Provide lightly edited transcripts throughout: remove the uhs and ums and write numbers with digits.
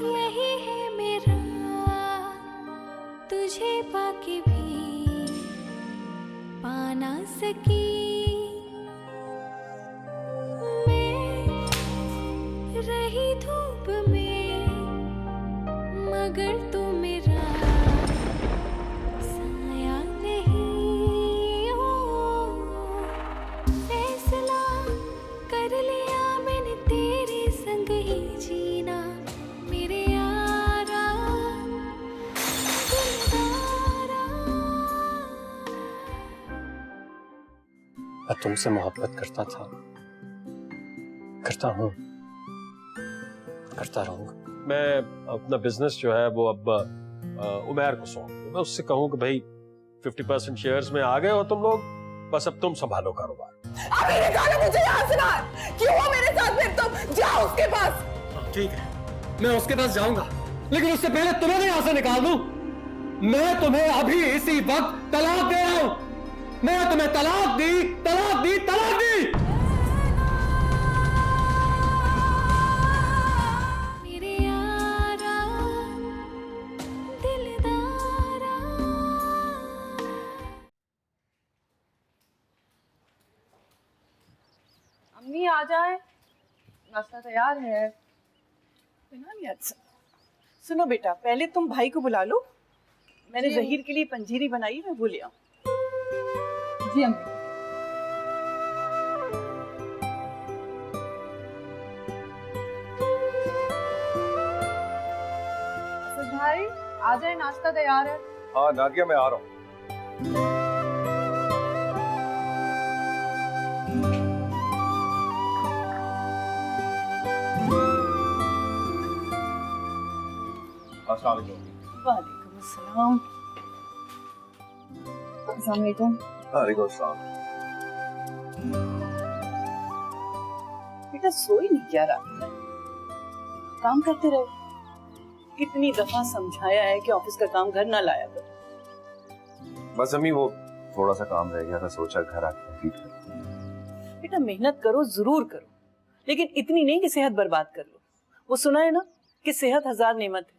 यही है मेरा तुझे पाके भी पाना सकी मैं रही धूप में मगर तू मेरा साया नहीं हो फैसला कर लिया मैंने तेरे संग ही जीना मेरे यारा दिलदारा। मैं तुमसे मोहब्बत करता था, करता हूँ, करता रहूंगा। मैं अपना बिजनेस जो है वो अब उमैर को सौंप दूं। मैं उससे कहूँ कि भाई 50% शेयर्स में आ गए हो तुम लोग, बस अब तुम संभालो कारोबार। अभी निकालो मुझे यहाँ से बाहर। क्यों हो मेरे साथ फिर तुम? जाओ उसके पास। ठीक है, मैं उसके पास जाऊंगा, लेकिन उससे पहले तुम्हें यहाँ से निकाल दूं। मैं तुम्हें अभी इसी वक्त तलाक दे रहा हूं। मैं तुम्हें तलाक दी, तलाक दी, तलाक दी। मेरे यारा दिलदारा। अम्मी आ जाए, नाश्ता तैयार है। बना लिया? अच्छा सुनो बेटा, पहले तुम भाई को बुला लो। मैंने जी। जहीर के लिए पंजीरी बनाई, मैं वो ले आऊं। जी अम्मी। असद भाई आ जाए, नाश्ता तैयार है। हाँ नादिया, मैं आ रहा हूँ। अस्सलाम वालेकुम। वालेकुम अस्सलाम। अस्सलाम वालेकुम। वालेकुम अस्सलाम। बेटा सोई नहीं क्या रात में? काम करते रहे। कितनी दफा समझाया है कि ऑफिस का काम घर ना लाया करो। बस अम्मी वो थोड़ा सा काम रह गया था, सोचा घर आके कंप्लीट कर। बेटा मेहनत करो, जरूर करो, लेकिन इतनी नहीं कि सेहत बर्बाद कर लो। वो सुना है ना कि सेहत 1000 नेमत है।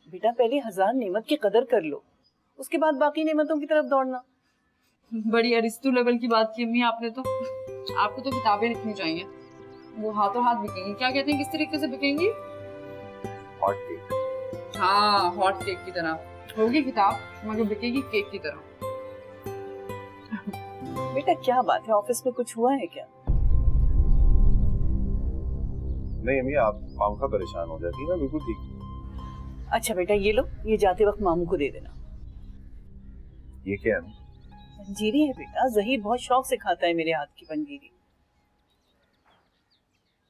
बेटा पहले 1000 नेमत की कदर कर लो, उसके बाद बाकी नेमतों की तरफ दौड़ना। बड़ी अरिस्तु लेवल की बात की अम्मी आपने तो। आपको तो किताबें लिखनी चाहिए, वो हाथों हाथ बिकेंगी। क्या कहते हैं, किस तरीके से बिकेंगी? Hot cake. हाँ, हॉट केक की तरह होगी किताब, मगर बिकेगी केक की तरह। बेटा क्या बात है, ऑफिस में कुछ हुआ है क्या? नहीं अम्मी, आप मामू का परेशान हो जाती है ना, बिल्कुल ठीक। अच्छा बेटा ये लो, ये जाते वक्त मामू को दे देना। ये क्या है? पंजीरी है बेटा, जहीर बहुत शौक से खाता है मेरे हाथ की पंजीरी।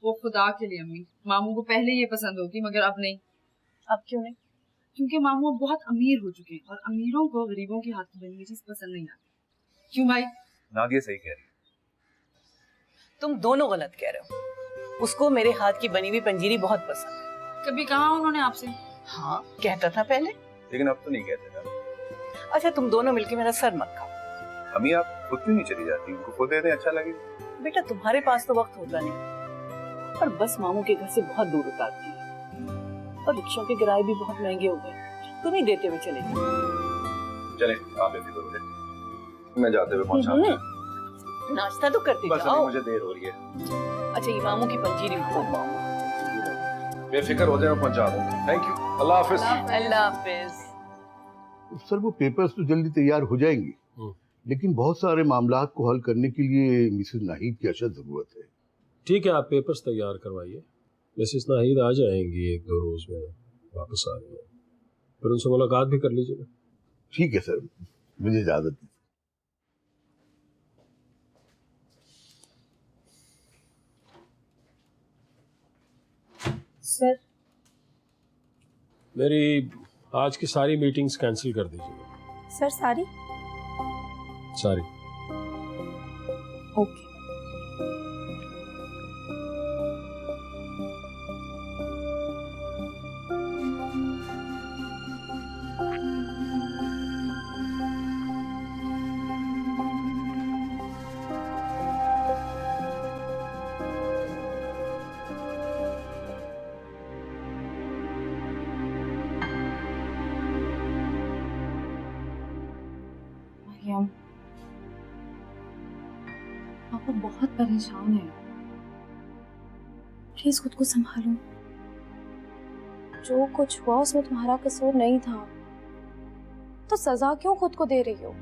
वो खुदा के लिए अम्मी, मामू को पहले ये पसंद होती मगर अब नहीं। अब क्यों नहीं? क्योंकि मामू अब बहुत अमीर हो चुके हैं और अमीरों को गरीबों के हाथ की बनी हुई चीज पसंद नहीं आती। क्यों भाई? नादिया सही कह रही है। तुम दोनों गलत कह रहे हो। उसको मेरे हाथ की बनी हुई पंजीरी बहुत पसंद है। कभी कहा उन्होंने आपसे? हाँ कहता था पहले। लेकिन अब तो नहीं कहते ना। अच्छा तुम दोनों मिलके मेरा सर मत खाओ। अम्मी आप खुद क्यों नहीं चली जाती? उनको खुद दे दें, अच्छा लगेगा। बेटा तुम्हारे पास तो वक्त होता नहीं, पर बस मामू के घर से बहुत दूर उतारती है और रिक्शों के किराए भी बहुत महंगे हो गए। तुम ही देते हुए चले जाओ। चले आप बेफिक्र हो जाए, मैं जाते हुए पहुंचा। नाश्ता तो करते बस जाओ। अभी मुझे देर हो रही है। अच्छा ये मामू की पंजीरी को। बेफिक्र हो जाए, मैं पहुंचा दूंगा। Thank you, Allah Hafiz. Allah Hafiz. Sir वो पेपर्स तो जल्दी तैयार हो जाएंगे, लेकिन बहुत सारे मामलात को हल करने के लिए मिसेस नाहिद की अशद जरूरत है। ठीक है, आप पेपर्स तैयार करवाइए। मिसेस नाहिद आ जाएंगी 1-2 रोज में, वापस आ रही है, फिर उनसे मुलाकात भी कर लीजिएगा। ठीक है सर, मुझे इजाजत दीजिए। सर मेरी आज की सारी मीटिंग्स कैंसिल कर दीजिएगा। सर सारी? सारी। ओके। वो बहुत परेशान है। प्लीज खुद को संभालो। जो कुछ हुआ उसमें तुम्हारा कसूर नहीं था, तो सजा क्यों खुद को दे रही हो?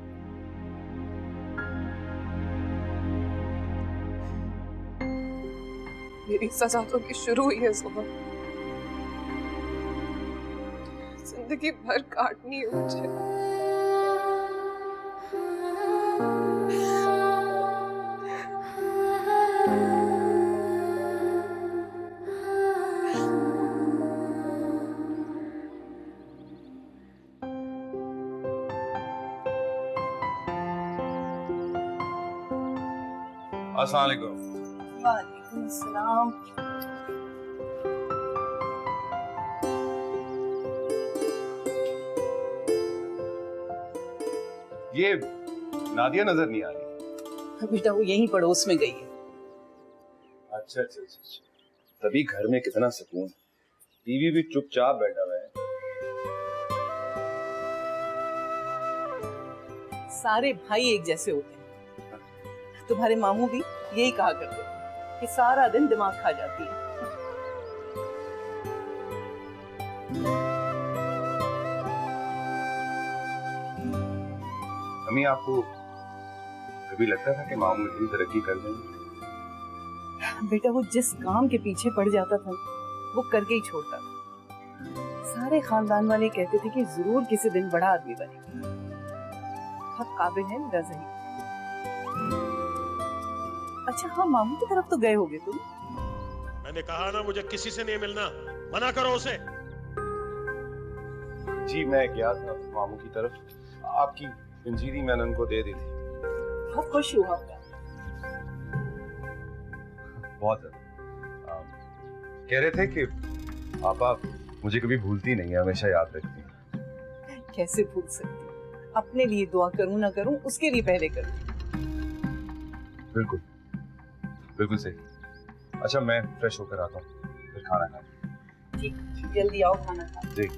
मेरी सजा तो अभी शुरू हुई है सुबह। जिंदगी भर काटनी है मुझे। अस्सलाम वालेकुम। वालेकुम सलाम। ये नादिया नजर नहीं आ रही। बेटा वो यहीं पड़ोस में गई है। अच्छा अच्छा अच्छा अच्छा। तभी घर में कितना सुकून। टीवी भी चुपचाप बैठा हुआ है। सारे भाई एक जैसे होते हैं। तुम्हारे मामू भी यही कहा करते कि सारा दिन दिमाग खा जाती है। अम्मी आपको कभी लगता था कि मामू इतनी तरक्की कर लेंगे? बेटा वो जिस काम के पीछे पड़ जाता था वो करके ही छोड़ता था। सारे खानदान वाले कहते थे कि जरूर किसी दिन बड़ा आदमी बनेगा। बहुत काबिल है मेरा ज़ही। अच्छा हाँ, मामू की तरफ तो गए होगे तुम? मैंने कहा ना मुझे किसी से नहीं मिलना, मना करो उसे। जी मैं गया था मामू की तरफ, आपकी पंजीरी मैंने उनको दे दी थी। बहुत खुश हुआ मैं। बहुत ज्यादा। कह रहे थे कि पापा मुझे कभी भूलती नहीं है, हमेशा याद रखती है। कैसे भूल सकती हूँ? अपने लिए दुआ करूं ना करूं उसके लिए पहले करूं। बिल्कुल बिल्कुल सही। अच्छा मैं फ्रेश होकर आता हूँ, फिर खाना खाएं। ठीक, जल्दी आओ खाना खा। जी।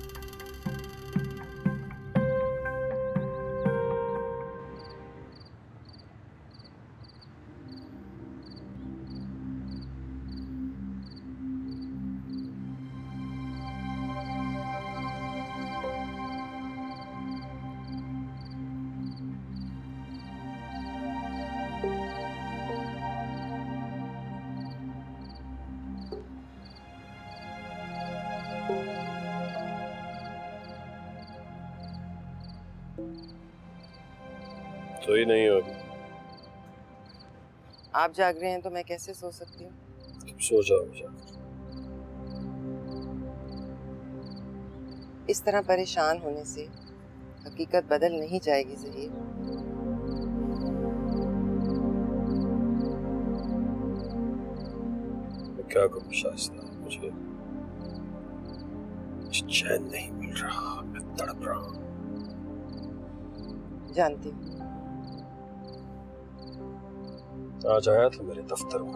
सोई नहीं हो अभी? आप जाग रहे हैं तो मैं कैसे सो सकती हूँ? सो जाओ। इस तरह परेशान होने से हकीकत बदल नहीं जाएगी ज़हीर। मैं क्या करूं शाइस्ता, मुझे चैन नहीं मिल रहा, मैं तड़प रहा हूँ। जानती हूँ। आज आया था मेरे दफ्तर में,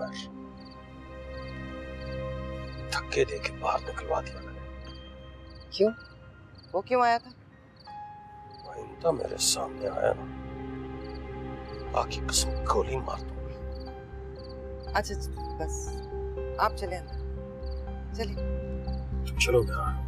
धक्के दे के बाहर निकलवा दिया मैंने। क्यों? वो क्यों आया था? आइंदा मेरे सामने आया ना, बाकी कसम गोली मार दूंगी। अच्छा बस आप चले अंदर, चलिए। चलो मैं आया।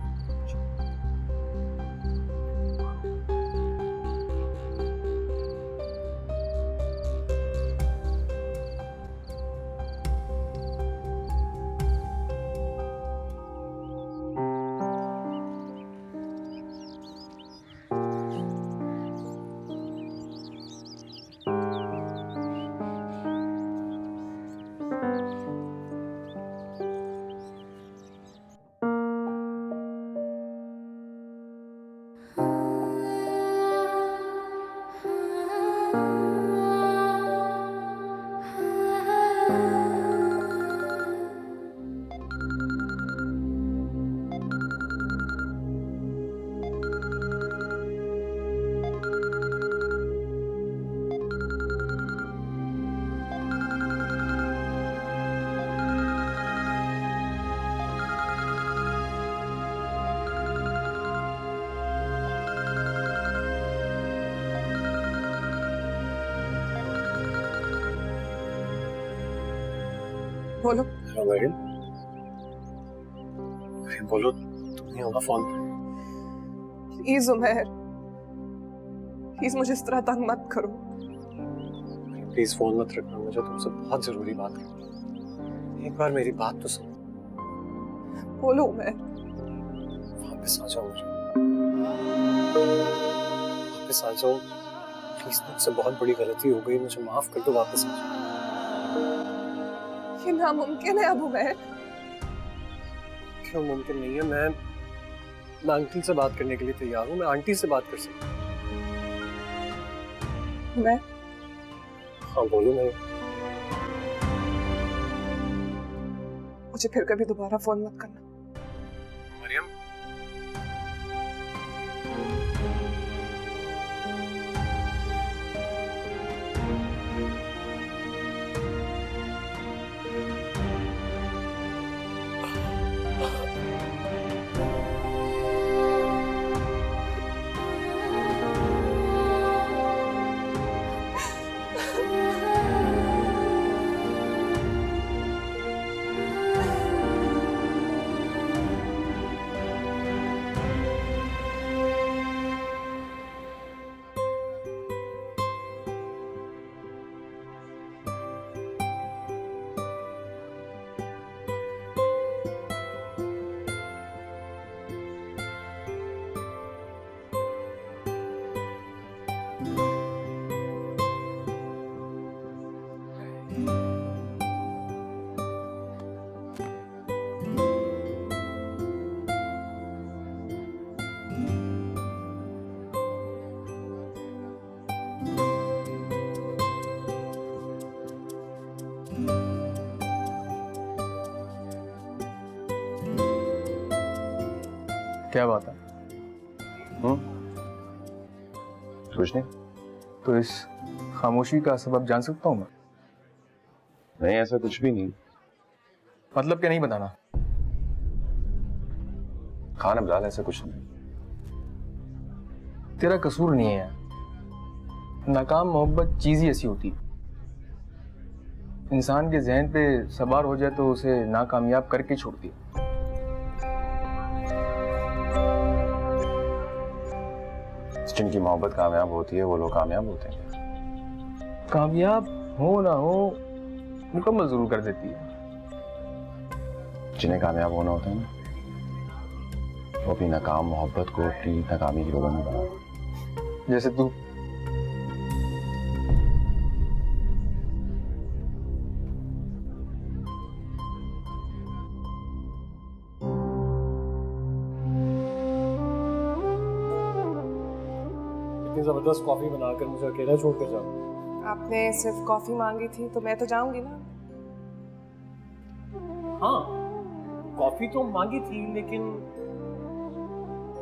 बोलो। हेलो मरियम। मरियम बोलो, तुम नहीं होगा फोन पे? प्लीज उमर, प्लीज मुझे इस तरह तंग मत करो। प्लीज फोन मत रखना, मुझे तुमसे बहुत जरूरी बात करनी। एक बार मेरी बात तो सुनो। बोलो उमर। वापस आ जाओ, मुझे वापस आ जाओ प्लीज। मुझसे बहुत बड़ी गलती हो गई, मुझे माफ कर दो, वापस आ जाओ। ये नामुमकिन है अब उमर। क्यों मुमकिन नहीं है? मैं अंकल से बात करने के लिए तैयार हूँ, मैं आंटी से बात कर सकता हूँ। उमर, हाँ बोलो। मैं मुझे फिर कभी दोबारा फोन मत करना। मरियम, क्या बात है? कुछ नहीं। तो इस खामोशी का सबब जान सकता हूँ मैं? नहीं, ऐसा कुछ भी नहीं। मतलब क्या नहीं बताना? खान अब्दाल, ऐसा कुछ नहीं। तेरा कसूर नहीं है। नाकाम मोहब्बत चीज ही ऐसी होती है, इंसान के जहन पे सवार हो जाए तो उसे नाकामयाब करके छोड़ती है। जिनकी मोहब्बत कामयाब होती है वो लोग कामयाब होते हैं। कामयाब हो ना हो मुकम्मल जरूर कर देती है। जिन्हें कामयाब होना होता है ना, वो अपनी नाकाम मोहब्बत को अपनी नाकामी की वजह बना। जैसे तू। इतनी जबरदस्त कॉफी बनाकर मुझे अकेला छोड़ कर जाओ। आपने सिर्फ कॉफी मांगी थी तो मैं तो जाऊंगी ना। हाँ, कॉफी तो मांगी थी, लेकिन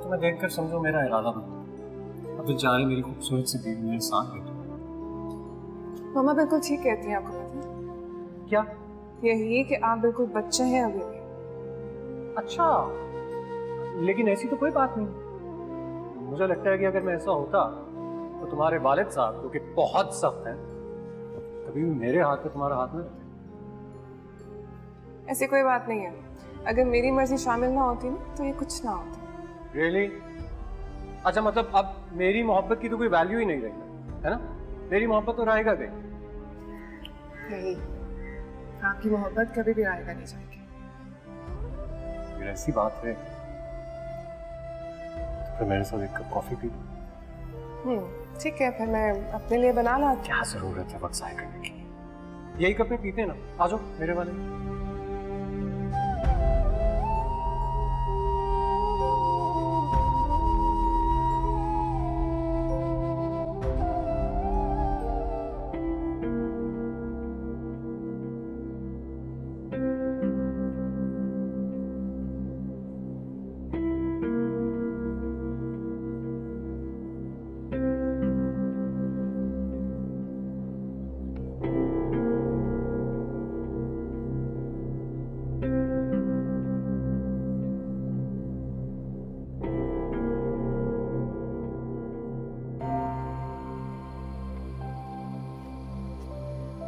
तुम्हें देखकर समझो मेरा इरादा बना। अब बेचारी मेरी खूबसूरत सी बीवी मेरे साथ बैठी। मामा बिल्कुल ठीक कहती हैं, आपको पता है? क्या? यही कि आप बिल्कुल बच्चे हैं अभी भी। अच्छा, लेकिन ऐसी तो कोई बात नहीं। मुझे लगता है कि अगर मैं ऐसा होता तो तुम्हारे वालिद साहब, जो कि बहुत सख्त हैं, कभी भी मेरे हाथ पे तुम्हारा हाथ न रखते। ऐसी कोई बात नहीं है। अगर मेरी मर्जी शामिल ना होती ना तो ये कुछ ना होता। रियली? अच्छा, मतलब अब मेरी मोहब्बत की तो कोई वैल्यू ही नहीं रही, है ना? मेरी मोहब्बत तो रहेगा गई। नहीं, आपकी मोहब्बत कभी भी आएगा नहीं जाएगी। फिर ऐसी बात है तो फिर मेरे साथ एक कप कॉफी पी लो। ठीक है, फिर मैं अपने लिए बना लाती। क्या जरूरत है वक्त ज़ाया करने की? यही कप में पीते हैं ना। आ जाओ मेरे वाले।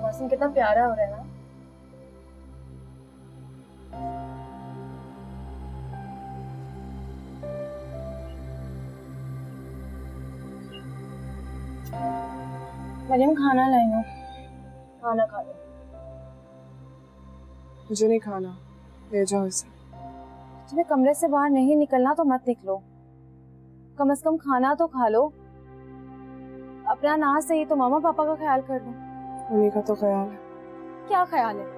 मौसम कितना प्यारा हो रहा है ना। मरियम खाना लाई हो, खाना खा लो। मुझे नहीं खाना, ले जाओ इसे। तुम्हें कमरे से बाहर नहीं निकलना तो मत निकलो, कम से कम खाना तो खा लो। अपना ना सही तो मामा पापा का ख्याल कर लो। उन्हीं का तो ख्याल है। क्या ख्याल है?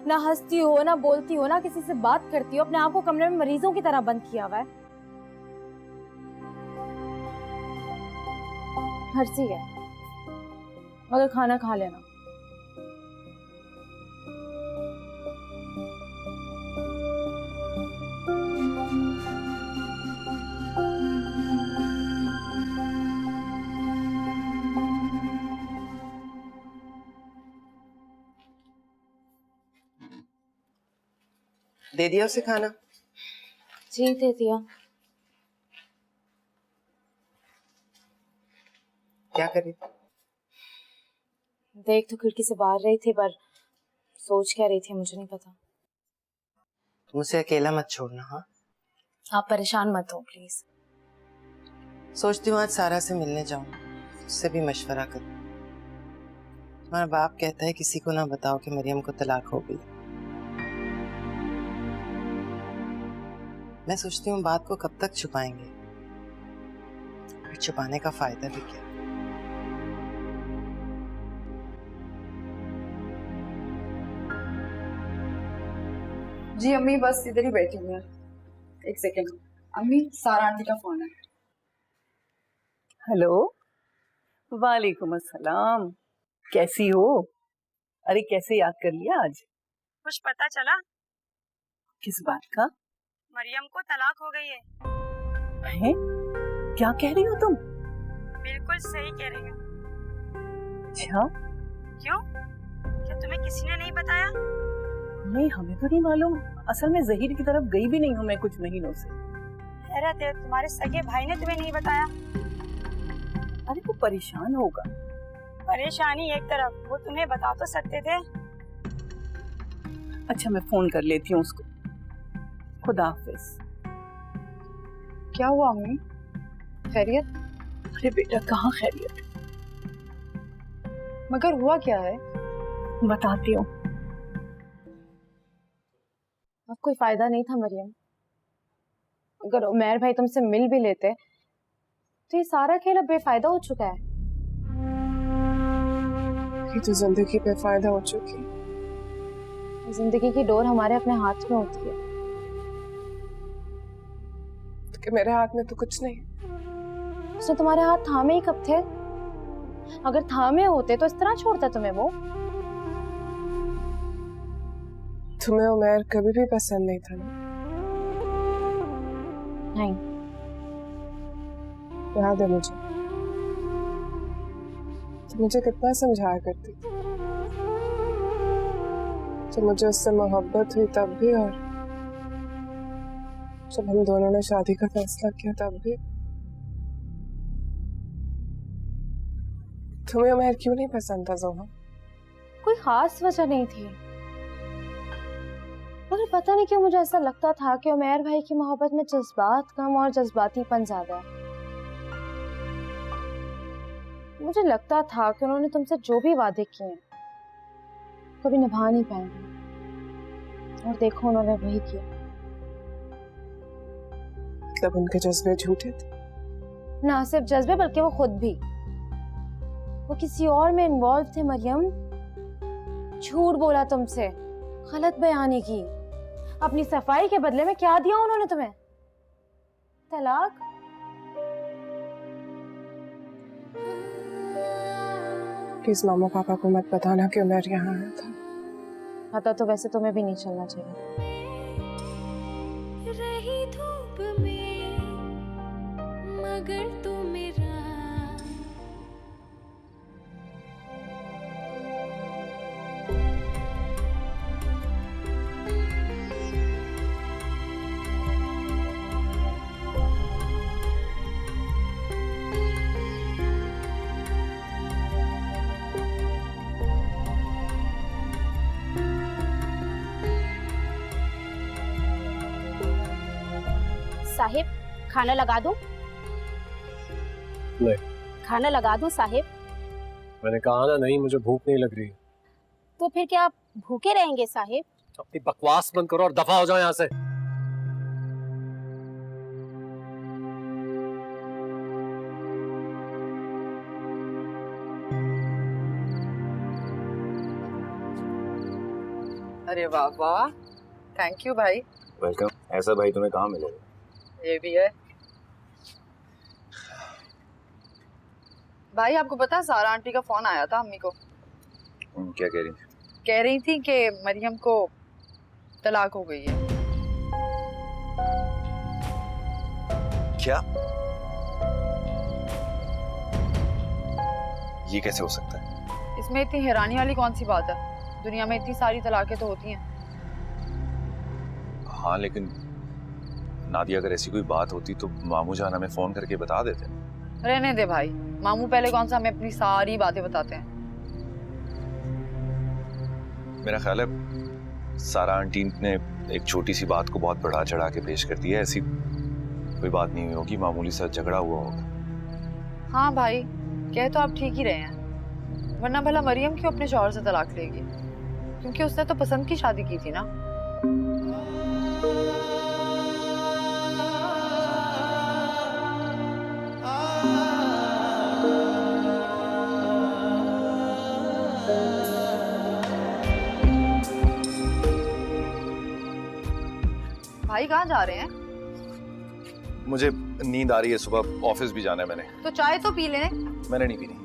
ना हंसती हो, ना बोलती हो, ना किसी से बात करती हो, अपने आप को कमरे में मरीजों की तरह बंद किया हुआ है। हंसी है, मगर खाना खा लेना। दे दिया उसे खाना? जी दे दिया। क्या कर रही थी? देख तो खिड़की से बाहर रही थी, पर सोच क्या रही थी मुझे नहीं पता। तुम उसे अकेला मत छोड़ना। हाँ, आप परेशान मत हो प्लीज। सोचती हूँ आज सारा से मिलने जाऊँ, उससे भी मशवरा करूँ। तुम्हारा बाप कहता है किसी को ना बताओ कि मरियम को तलाक हो गई। मैं सोचती हूँ बात को कब तक छुपाएंगे, और छुपाने का फायदा भी क्या। जी अम्मी बस इधर ही बैठी हुई है। एक सेकेंड अम्मी, सारा आंटी का फोन है। हेलो, वालेकुम अस्सलाम, कैसी हो? अरे कैसे याद कर लिया आज? कुछ पता चला? किस बात का? मरियम को तलाक हो गई है। हैं? क्या कह रही हो तुम? बिल्कुल सही कह रही हो। अच्छा, क्यों? क्या तुम्हें किसी ने नहीं बताया? नहीं, हमें तो नहीं मालूम। असल में जहीर की तरफ गई भी नहीं हूँ मैं कुछ महीनों से। हैरत है, तुम्हारे सगे भाई ने तुम्हें नहीं बताया? अरे वो परेशान होगा। परेशानी एक तरफ, वो तुम्हें बता तो सकते थे। अच्छा मैं फोन कर लेती हूँ उसको। खुदा हाफिज। क्या हुआ अम्मी, खैरियत? अरे बेटा कहाँ खैरियत, मगर हुआ क्या है? बताती हूँ। अब कोई फायदा नहीं था मरियम। अगर उमैर भाई तुमसे मिल भी लेते तो ये सारा खेल अब बेफायदा हो चुका है। ये तो जिंदगी बेफायदा हो चुकी। जिंदगी की डोर हमारे अपने हाथ में होती है। कि मेरे हाथ में तो कुछ नहीं। उसने तुम्हारे हाथ थामे ही कब थे? अगर थामे होते तो इस तरह छोड़ता तुम्हें वो? तुम्हें उमैर कभी भी पसंद नहीं था ना? नहीं। याद है मुझे, तो मुझे कितना समझाया करती थी। जब मुझे उससे मोहब्बत हुई तब भी, और जब हम दोनों ने शादी का फैसला किया तब भी। तुम्हें उमैर क्यों नहीं पसंद था जोहा? कोई खास वजह नहीं थी, मगर पता नहीं क्यों मुझे ऐसा लगता था कि उमैर भाई की मोहब्बत में जज्बात कम और जज्बातीपन ज्यादा है। मुझे लगता था कि उन्होंने तुमसे जो भी वादे किए हैं कभी निभा नहीं पाएंगे, और देखो उन्होंने वही किया। मतलब उनके जज्बे झूठे थे? ना सिर्फ जज्बे बल्कि वो खुद भी। वो किसी और में इन्वॉल्व थे मरियम। झूठ बोला तुमसे, गलत बयानी की। अपनी सफाई के बदले में क्या दिया उन्होंने तुम्हें? तलाक। प्लीज मामा पापा को मत बताना कि उमैर यहाँ आया था। पता तो वैसे तुम्हें भी नहीं चलना चाहिए। रही धूप में मगर तू मेरा साहिब खाना लगा दूं? नहीं। खाना लगा दूं साहिब? मैंने कहा ना, नहीं, मुझे भूख नहीं लग रही। तो फिर क्या आप भूखे रहेंगे साहिब? अपनी बकवास बंद करो और दफा हो जाओ यहाँ से। अरे वाह वाह, थैंक यू भाई। वेलकम। ऐसा भाई तुम्हें कहाँ मिलेगा? ये भी है भाई। आपको पता है सारा आंटी का फोन आया था अम्मी को। क्या कह रही थी? कह रही थी कि मरियम को तलाक हो गई है। क्या? ये कैसे हो सकता है? इसमें इतनी हैरानी वाली कौन सी बात है? दुनिया में इतनी सारी तलाकें तो होती हैं। हाँ, लेकिन नादिया, अगर ऐसी कोई बात होती तो मामू जान हमें फोन करके बता देते। रहने दे भाई, मामू पहले कौन सा हमें अपनी सारी बातें बताते हैं। मेरा ख्याल है सारा आंटी ने एक छोटी सी बात को बहुत बढ़ा चढ़ा के पेश कर दिया। ऐसी कोई बात नहीं हुई होगी, मामूली सा झगड़ा हुआ होगा। हाँ भाई, कह तो आप ठीक ही रहे हैं, वरना भला मरियम क्यों अपने शौहर से तलाक लेगी? क्योंकि उसने तो पसंद की शादी की थी ना। भाई कहाँ जा रहे हैं? मुझे नींद आ रही है, सुबह ऑफिस भी जाना है मैंने। तो चाय तो पी लें। मैंने नहीं पीनी।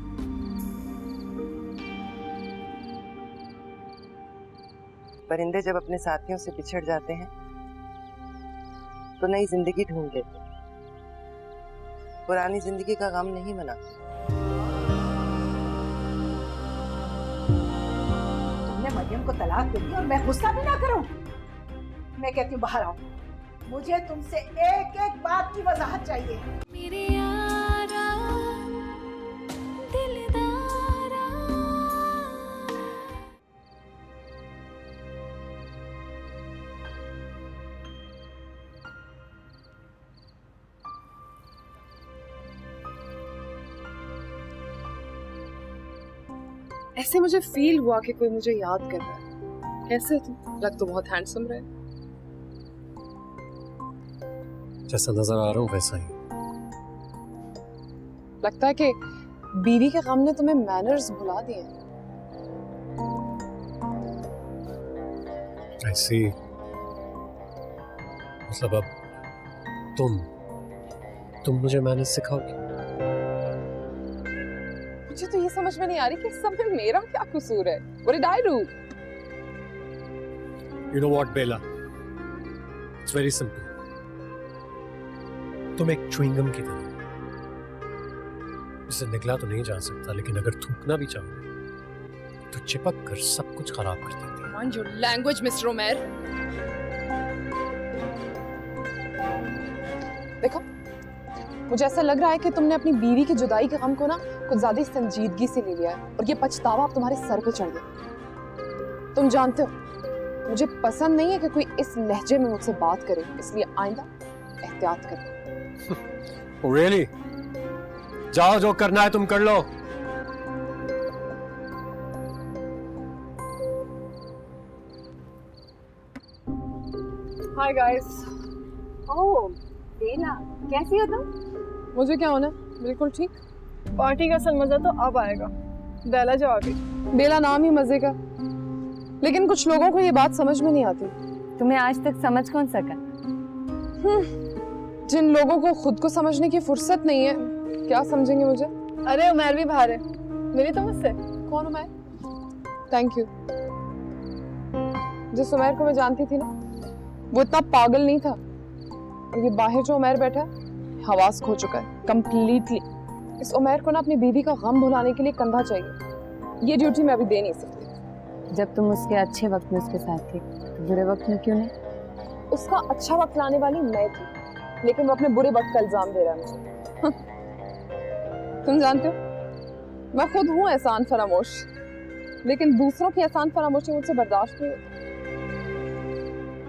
परिंदे जब अपने साथियों से बिछड़ जाते हैं तो नई जिंदगी ढूंढ लेते हैं, पुरानी जिंदगी का गम नहीं मनाते। तुमने मरियम को तलाक दे दी और मैं गुस्सा भी ना करूं? मैं कहती हूँ बाहर आओ, मुझे तुमसे एक एक बात की वजाहत चाहिए। मेरे यारा दिलदारा ऐसे मुझे फील हुआ कि कोई मुझे याद कर रहा है। कैसे तुम? लग तो बहुत हैंडसम रहे। जैसा नजर आ रहा हूँ वैसा ही। लगता है कि बीवी के गम ने तुम्हें मैनर्स भुला दिए। ऐसी मतलब अब तुम मुझे मैनर्स सिखाओगी? मुझे तो ये समझ में नहीं आ रही कि इस सब में मेरा क्या कसूर है। What did I do? You know what, Bella? It's very simple. तुम एक च्युइंगम की तरह, जिसे निकला तो नहीं जा सकता, लेकिन अगर थूकना भी चाहो तो चिपक कर सब कुछ खराब कर देती है। Mind your language, Mr. Omer. देखो, मुझे ऐसा लग रहा है कि तुमने अपनी बीवी की जुदाई के गम को ना कुछ ज्यादा संजीदगी से ले लिया है और ये पछतावा अब तुम्हारे सर पे चढ़ गया। तुम जानते हो, मुझे पसंद नहीं है कि कोई इस लहजे में मुझसे बात करे, इसलिए आइंदा एहतियात करो। Oh, really? जाओ, जो करना है तुम कर लो। Hi guys. ओह बेला, कैसी हो तुम? मुझे क्या होना, बिल्कुल ठीक। पार्टी का असल मजा तो अब आएगा। बेला जो आ गई। बेला नाम ही मजे का, लेकिन कुछ लोगों को ये बात समझ में नहीं आती। तुम्हें आज तक समझ कौन सका? जिन लोगों को खुद को समझने की फुर्सत नहीं है, क्या समझेंगे मुझे? अरे उमर भी बाहर है। मेरी तो मुझसे। कौन उमर? Thank you. जिस उमर को मैं जानती थी ना, वो इतना पागल नहीं था। और ये बाहर जो उमर बैठा है, हवास खो चुका है कंप्लीटली। इस उमर को ना अपनी बीवी का गम भुलाने के लिए कंधा चाहिए। ये ड्यूटी मैं अभी दे नहीं सकती। जब तुम उसके अच्छे वक्त में उसके साथ थी, तो बुरे वक्त में क्यों नहीं? उसका अच्छा वक्त लाने वाली मैं थी, लेकिन वो अपने बुरे वक्त का इल्जाम दे रहा है मुझे। तुम जानते हो, मैं खुद हूँ एहसान फरामोश, लेकिन दूसरों की एहसान फरामोशी मुझसे बर्दाश्त नहीं होती।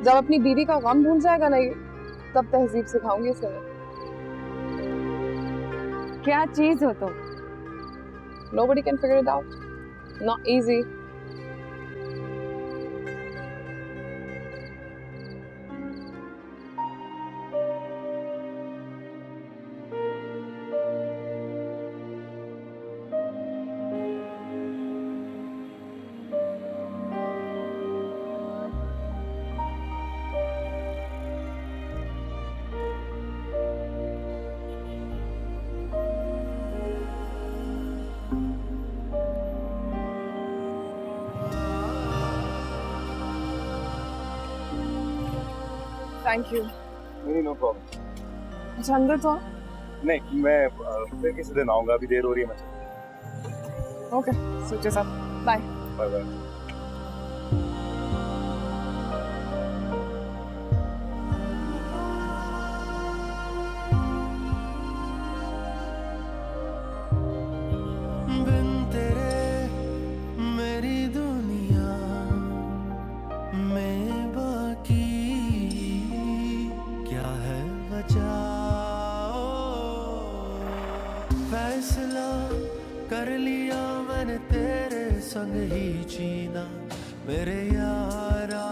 जब अपनी बीवी का गम भूल जाएगा ना ये, तब तहजीब सिखाऊंगी इसे मैं। क्या चीज हो तुम? Nobody can figure it out. Not easy. Thank you. नहीं, नो प्रॉब्लम। अच्छा अंदर तो नहीं, मैं फिर किसी दिन आऊंगा, अभी देर हो रही है मुझे। Okay, suit yourself. Bye. Bye bye. बिन तेरे मेरी दुनिया में बाकी क्या है बचाओ। फैसला कर लिया मैंने तेरे संग ही जीना, मेरे यारा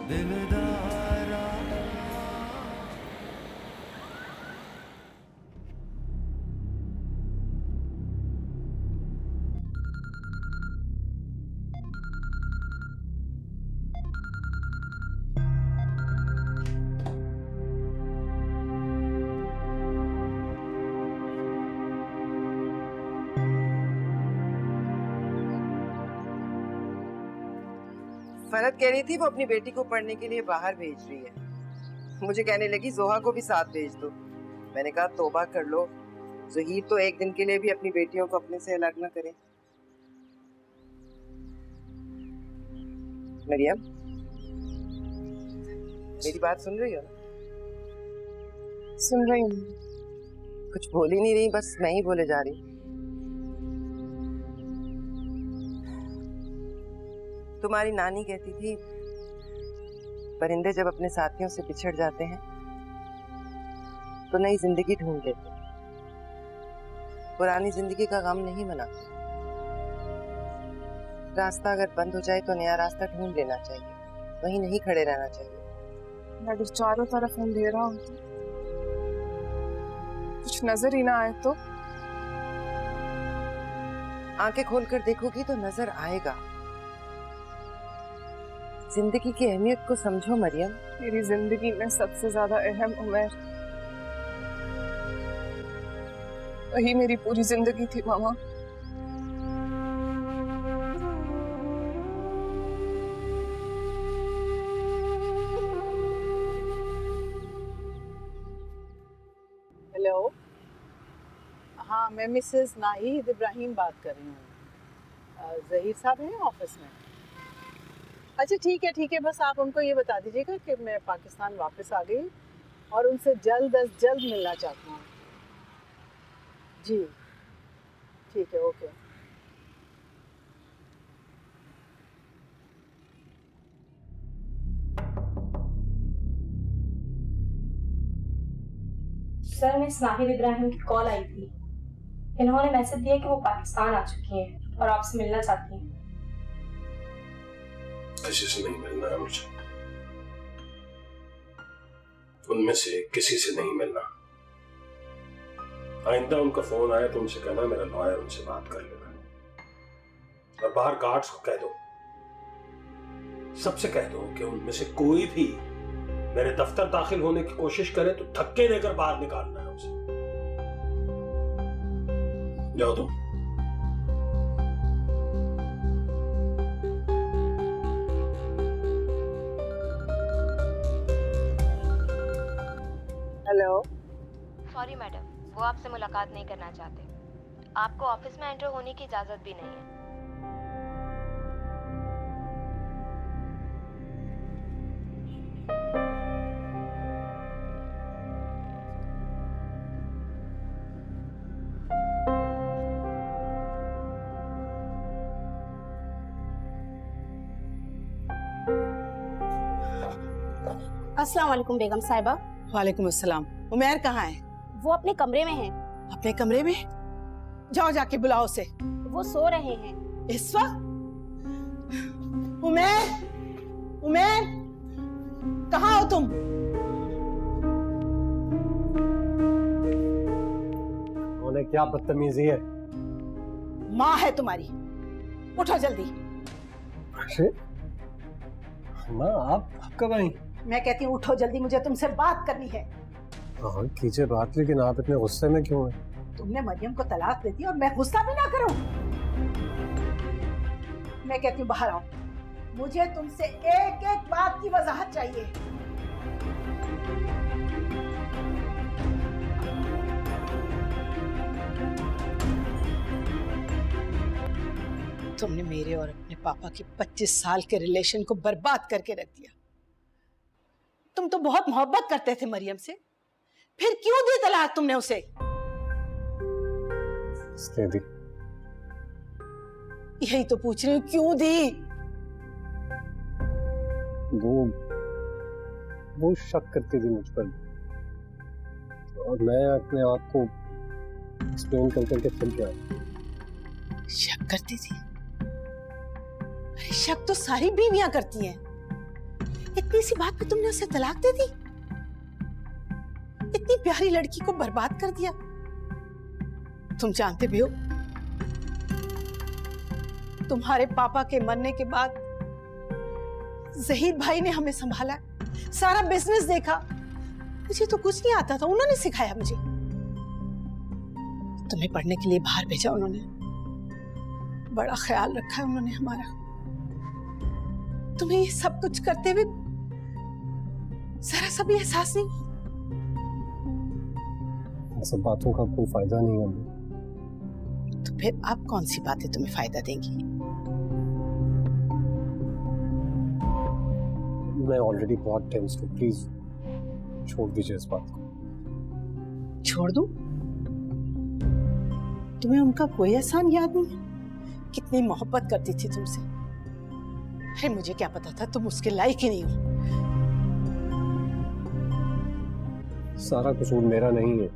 दिलदारा। फरहत कह रही थी वो अपनी बेटी को पढ़ने के लिए बाहर भेज रही है। मुझे कहने लगी जोहा को भी साथ भेज दो। मैंने कहा तौबा कर लो, ज़हीर तो एक दिन के लिए भी अपनी बेटियों को अपने से अलग न करे। मरियम, मेरी बात सुन रही हो ना? सुन रही हूँ। कुछ बोल ही नहीं रही, बस मैं ही बोले जा रही। तुम्हारी नानी कहती थी परिंदे जब अपने साथियों से बिछड़ जाते हैं तो नई जिंदगी ढूंढ लेते हैं, पुरानी जिंदगी का गम नहीं मनाते। रास्ता अगर बंद हो जाए तो नया रास्ता ढूंढ लेना चाहिए, वहीं नहीं खड़े रहना चाहिए। अगर चारों तरफ अंधेरा हो तो कुछ नजर ही ना आए तो? आंखें खोलकर देखोगी तो नजर आएगा। जिंदगी की अहमियत को समझो मरियम। मेरी जिंदगी में सबसे ज्यादा अहम उमर, वही मेरी पूरी जिंदगी थी मामा। हेलो, हाँ मैं मिसेस नाहिद इब्राहिम बात कर रही हूँ। ज़हीर साहब हैं ऑफिस में? अच्छा ठीक है, बस आप उनको ये बता दीजिएगा कि मैं पाकिस्तान वापस आ गई और उनसे जल्द अज जल्द मिलना चाहती हूँ। जी ठीक है, okay. Sir, miss Nahid Ibrahim की कॉल आई थी। इन्होंने मैसेज दिया कि वो पाकिस्तान आ चुकी हैं और आपसे मिलना चाहती हैं। किसी से नहीं मिलना है मुझे, उनमें से किसी से नहीं मिलना। आइंदा उनका फोन आया तो उनसे कहना मेरा लॉयर उनसे बात कर लेगा, और बाहर गार्ड्स को कह दो, सबसे कह दो कि उनमें से कोई भी मेरे दफ्तर दाखिल होने की कोशिश करे तो धक्के देकर बाहर निकालना है उसे। जाओ तुम। हेलो। सॉरी मैडम, वो आपसे मुलाकात नहीं करना चाहते। आपको ऑफिस में एंटर होने की इजाजत भी नहीं है। अस्सलाम वालेकुम बेगम साहिबा। वालेकुम अस्सलाम। उमैर कहाँ है? वो अपने कमरे में है। अपने कमरे में? जाओ जाके बुलाओ उसे। वो सो रहे हैं इस वक्त? उमेर, उमेर, कहाँ हो तुम? उन्हें क्या बदतमीजी है? माँ है तुम्हारी, उठो जल्दी। अरे माँ, आप कब आई? मैं कहती हूँ उठो जल्दी, मुझे तुमसे बात करनी है। हाँ कीजिए बात, लेकिन आप इतने गुस्से में क्यों हैं? तुमने मरियम को तलाक दे दी और मैं गुस्सा भी ना करूं? मैं कहती हूँ बाहर आओ, मुझे तुमसे एक एक बात की वजाहत चाहिए। तुमने मेरे और अपने पापा के 25 साल के रिलेशन को बर्बाद करके रख दिया। तुम तो बहुत मोहब्बत करते थे मरियम से, फिर क्यों दी तलाक तुमने उसे? दी। यही तो पूछ रही हूँ, क्यों दी? वो शक करती थी मुझ पर, और मैं अपने आप को एक्सप्लेन कर करके थक गया। शक करती थी? अरे शक तो सारी बीवियां करती हैं। इतनी सी बात पे तुमने उसे तलाक दे दी? इतनी प्यारी लड़की को बर्बाद कर दिया। तुम जानते भी हो, तुम्हारे पापा के मरने के बाद जहीर भाई ने हमें संभाला, सारा बिजनेस देखा। मुझे तो कुछ नहीं आता था, उन्होंने सिखाया मुझे। तुम्हें पढ़ने के लिए बाहर भेजा उन्होंने, बड़ा ख्याल रखा है उन्होंने हमारा। तुम्हें ये सब कुछ करते हुए जरा सा भी एहसास नहीं? सब बातों का कोई फायदा नहीं है। तो फिर अब कौन सी बातें तुम्हें फायदा देंगी? मैं ऑलरेडी बहुत टेंस हूँ, प्लीज छोड़ दीजिए इस बात को। छोड़ दूं? तुम्हें उनका कोई एहसान याद नहीं है? कितनी मोहब्बत करती थी तुमसे। अरे मुझे क्या पता था तुम उसके लायक ही नहीं हो। सारा कसूर मेरा नहीं है,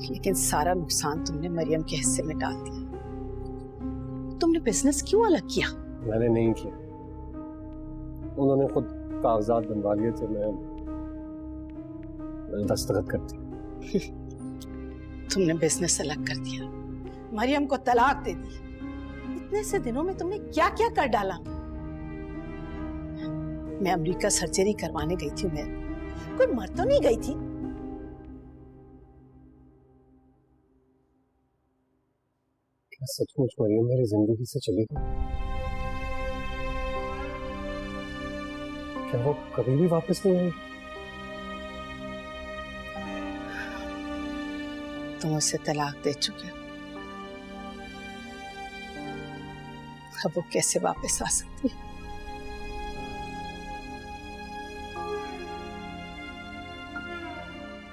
लेकिन सारा नुकसान तुमने मरियम के हिस्से में डाल दिया। तुमने बिजनेस क्यों अलग किया? मैंने नहीं किया, उन्होंने खुद कागजात बनवा लिए थे, मैंने दस्तखत कर दी। तुमने बिजनेस अलग कर दिया, मरियम को तलाक दे दी। इतने से दिनों में तुमने क्या क्या कर डाला? मैं अमेरिका सर्जरी करवाने गई थी, मैं कोई मर तो नहीं गई थी? क्या सचमुच मरियम मेरी जिंदगी से चली गई? क्या वो कभी भी वापस नहीं आएगी? तुम उससे तलाक दे चुके हो, अब वो कैसे वापस आ सकती है?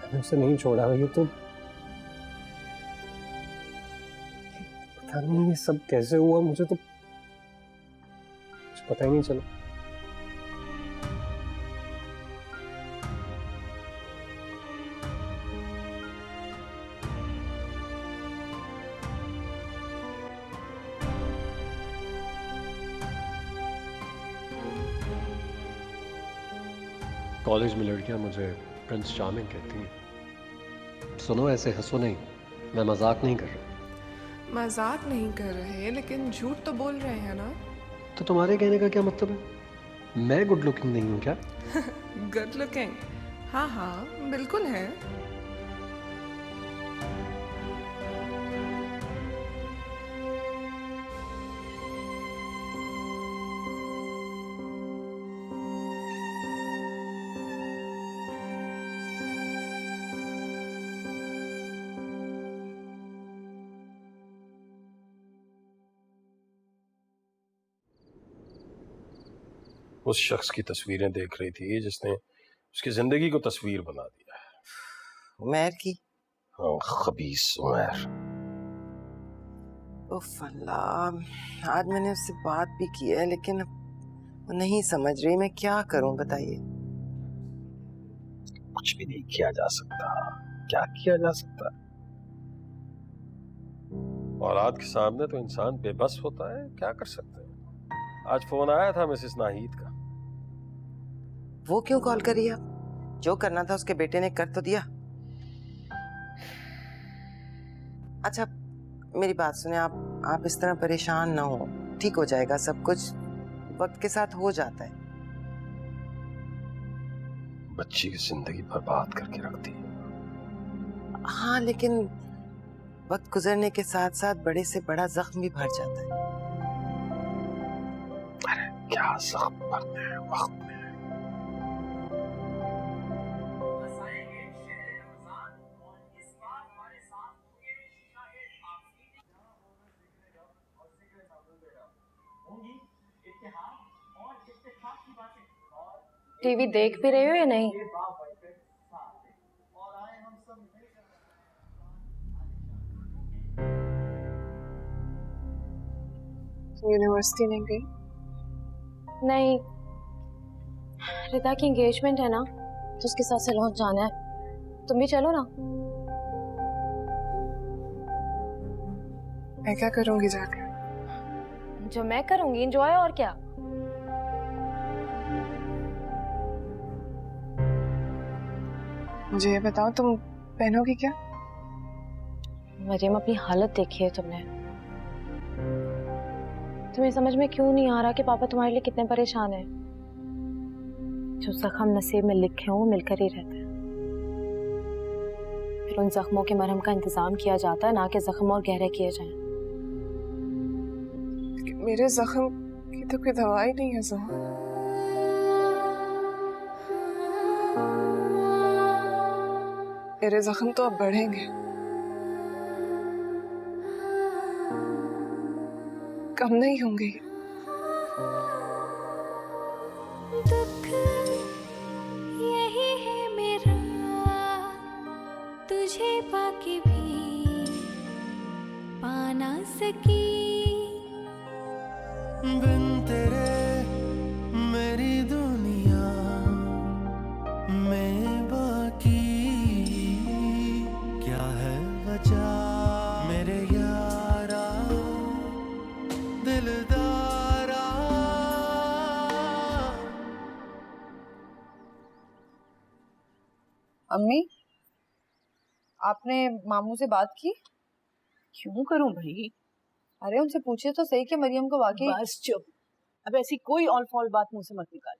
मैंने उसे नहीं छोड़ा, ये तो पता नहीं ये सब कैसे हुआ, मुझे तो कुछ पता ही नहीं चला। कॉलेज में लड़कियां मुझे प्रिंस चार्मिंग कहती हैं। सुनो, ऐसे हंसो नहीं, मैं मजाक नहीं कर रहा। मजाक नहीं कर रहे, लेकिन झूठ तो बोल रहे हैं ना। तो तुम्हारे कहने का क्या मतलब है? मैं गुड लुकिंग नहीं हूँ क्या? Good looking? हाँ हाँ बिल्कुल है। उस शख्स की तस्वीरें देख रही थी जिसने उसकी जिंदगी को तस्वीर बना दिया। उमैर की? हाँ, खबीस उमैर। उफ अल्लाह, आज मैंने उससे बात भी की है, लेकिन वो नहीं समझ रही। मैं क्या करूं बताइए? कुछ भी नहीं किया जा सकता। क्या किया जा सकता? औलाद के सामने तो इंसान बेबस होता है, क्या कर सकते हैं। आज फोन आया था मिसेस नाहीद का। वो क्यों कॉल करी आप? जो करना था उसके बेटे ने कर तो दिया। अच्छा मेरी बात सुने, आप इस तरह परेशान ना हो, ठीक हो जाएगा सब कुछ, वक्त के साथ हो जाता है। बच्ची की जिंदगी बर्बाद करके रख दी। हाँ लेकिन वक्त गुजरने के साथ साथ बड़े से बड़ा जख्म भी भर जाता है। अरे क्या जख्म भरते हैं वक्त में। टीवी देख भी रहे हो या नहीं? यूनिवर्सिटी नहीं गई? नहीं, रिता की एंगेजमेंट है ना, तो उसके साथ सैलून जाना है। तुम भी चलो ना। मैं क्या करूंगी जाकर? जो मैं करूंगी एंजॉय, और क्या। मुझे ये बताओ, तुम पहनोगी क्या? मरियम, अपनी हालत देखी है तुमने? तुम्हें समझ में क्यों नहीं आ रहा कि पापा तुम्हारे लिए कितने परेशान हैं? जो जख्म नसीब में लिखे हों वो मिलकर ही रहते हैं। फिर उन जख्मों के मरहम का इंतजाम किया जाता है, ना कि जख्म और गहरे किए जाएं। मेरे जख्म की तो कोई दवाई नहीं है ज़ोहर। मेरे जख्म तो अब बढ़ेंगे, कम नहीं होंगे। दुख यही है मेरा, तुझे पाके भी पा ना सकी। बिन तेरे मेरी दुनिया में बाकी क्या है वजह, मेरे यारा दिलदारा। अम्मी, आपने मामू से बात की? क्यों करूं भाई? अरे उनसे पूछे तो सही कि मरियम को वाकई। बस चुप, अब ऐसी कोई ऑल फॉल बात मुंह से मत निकाल।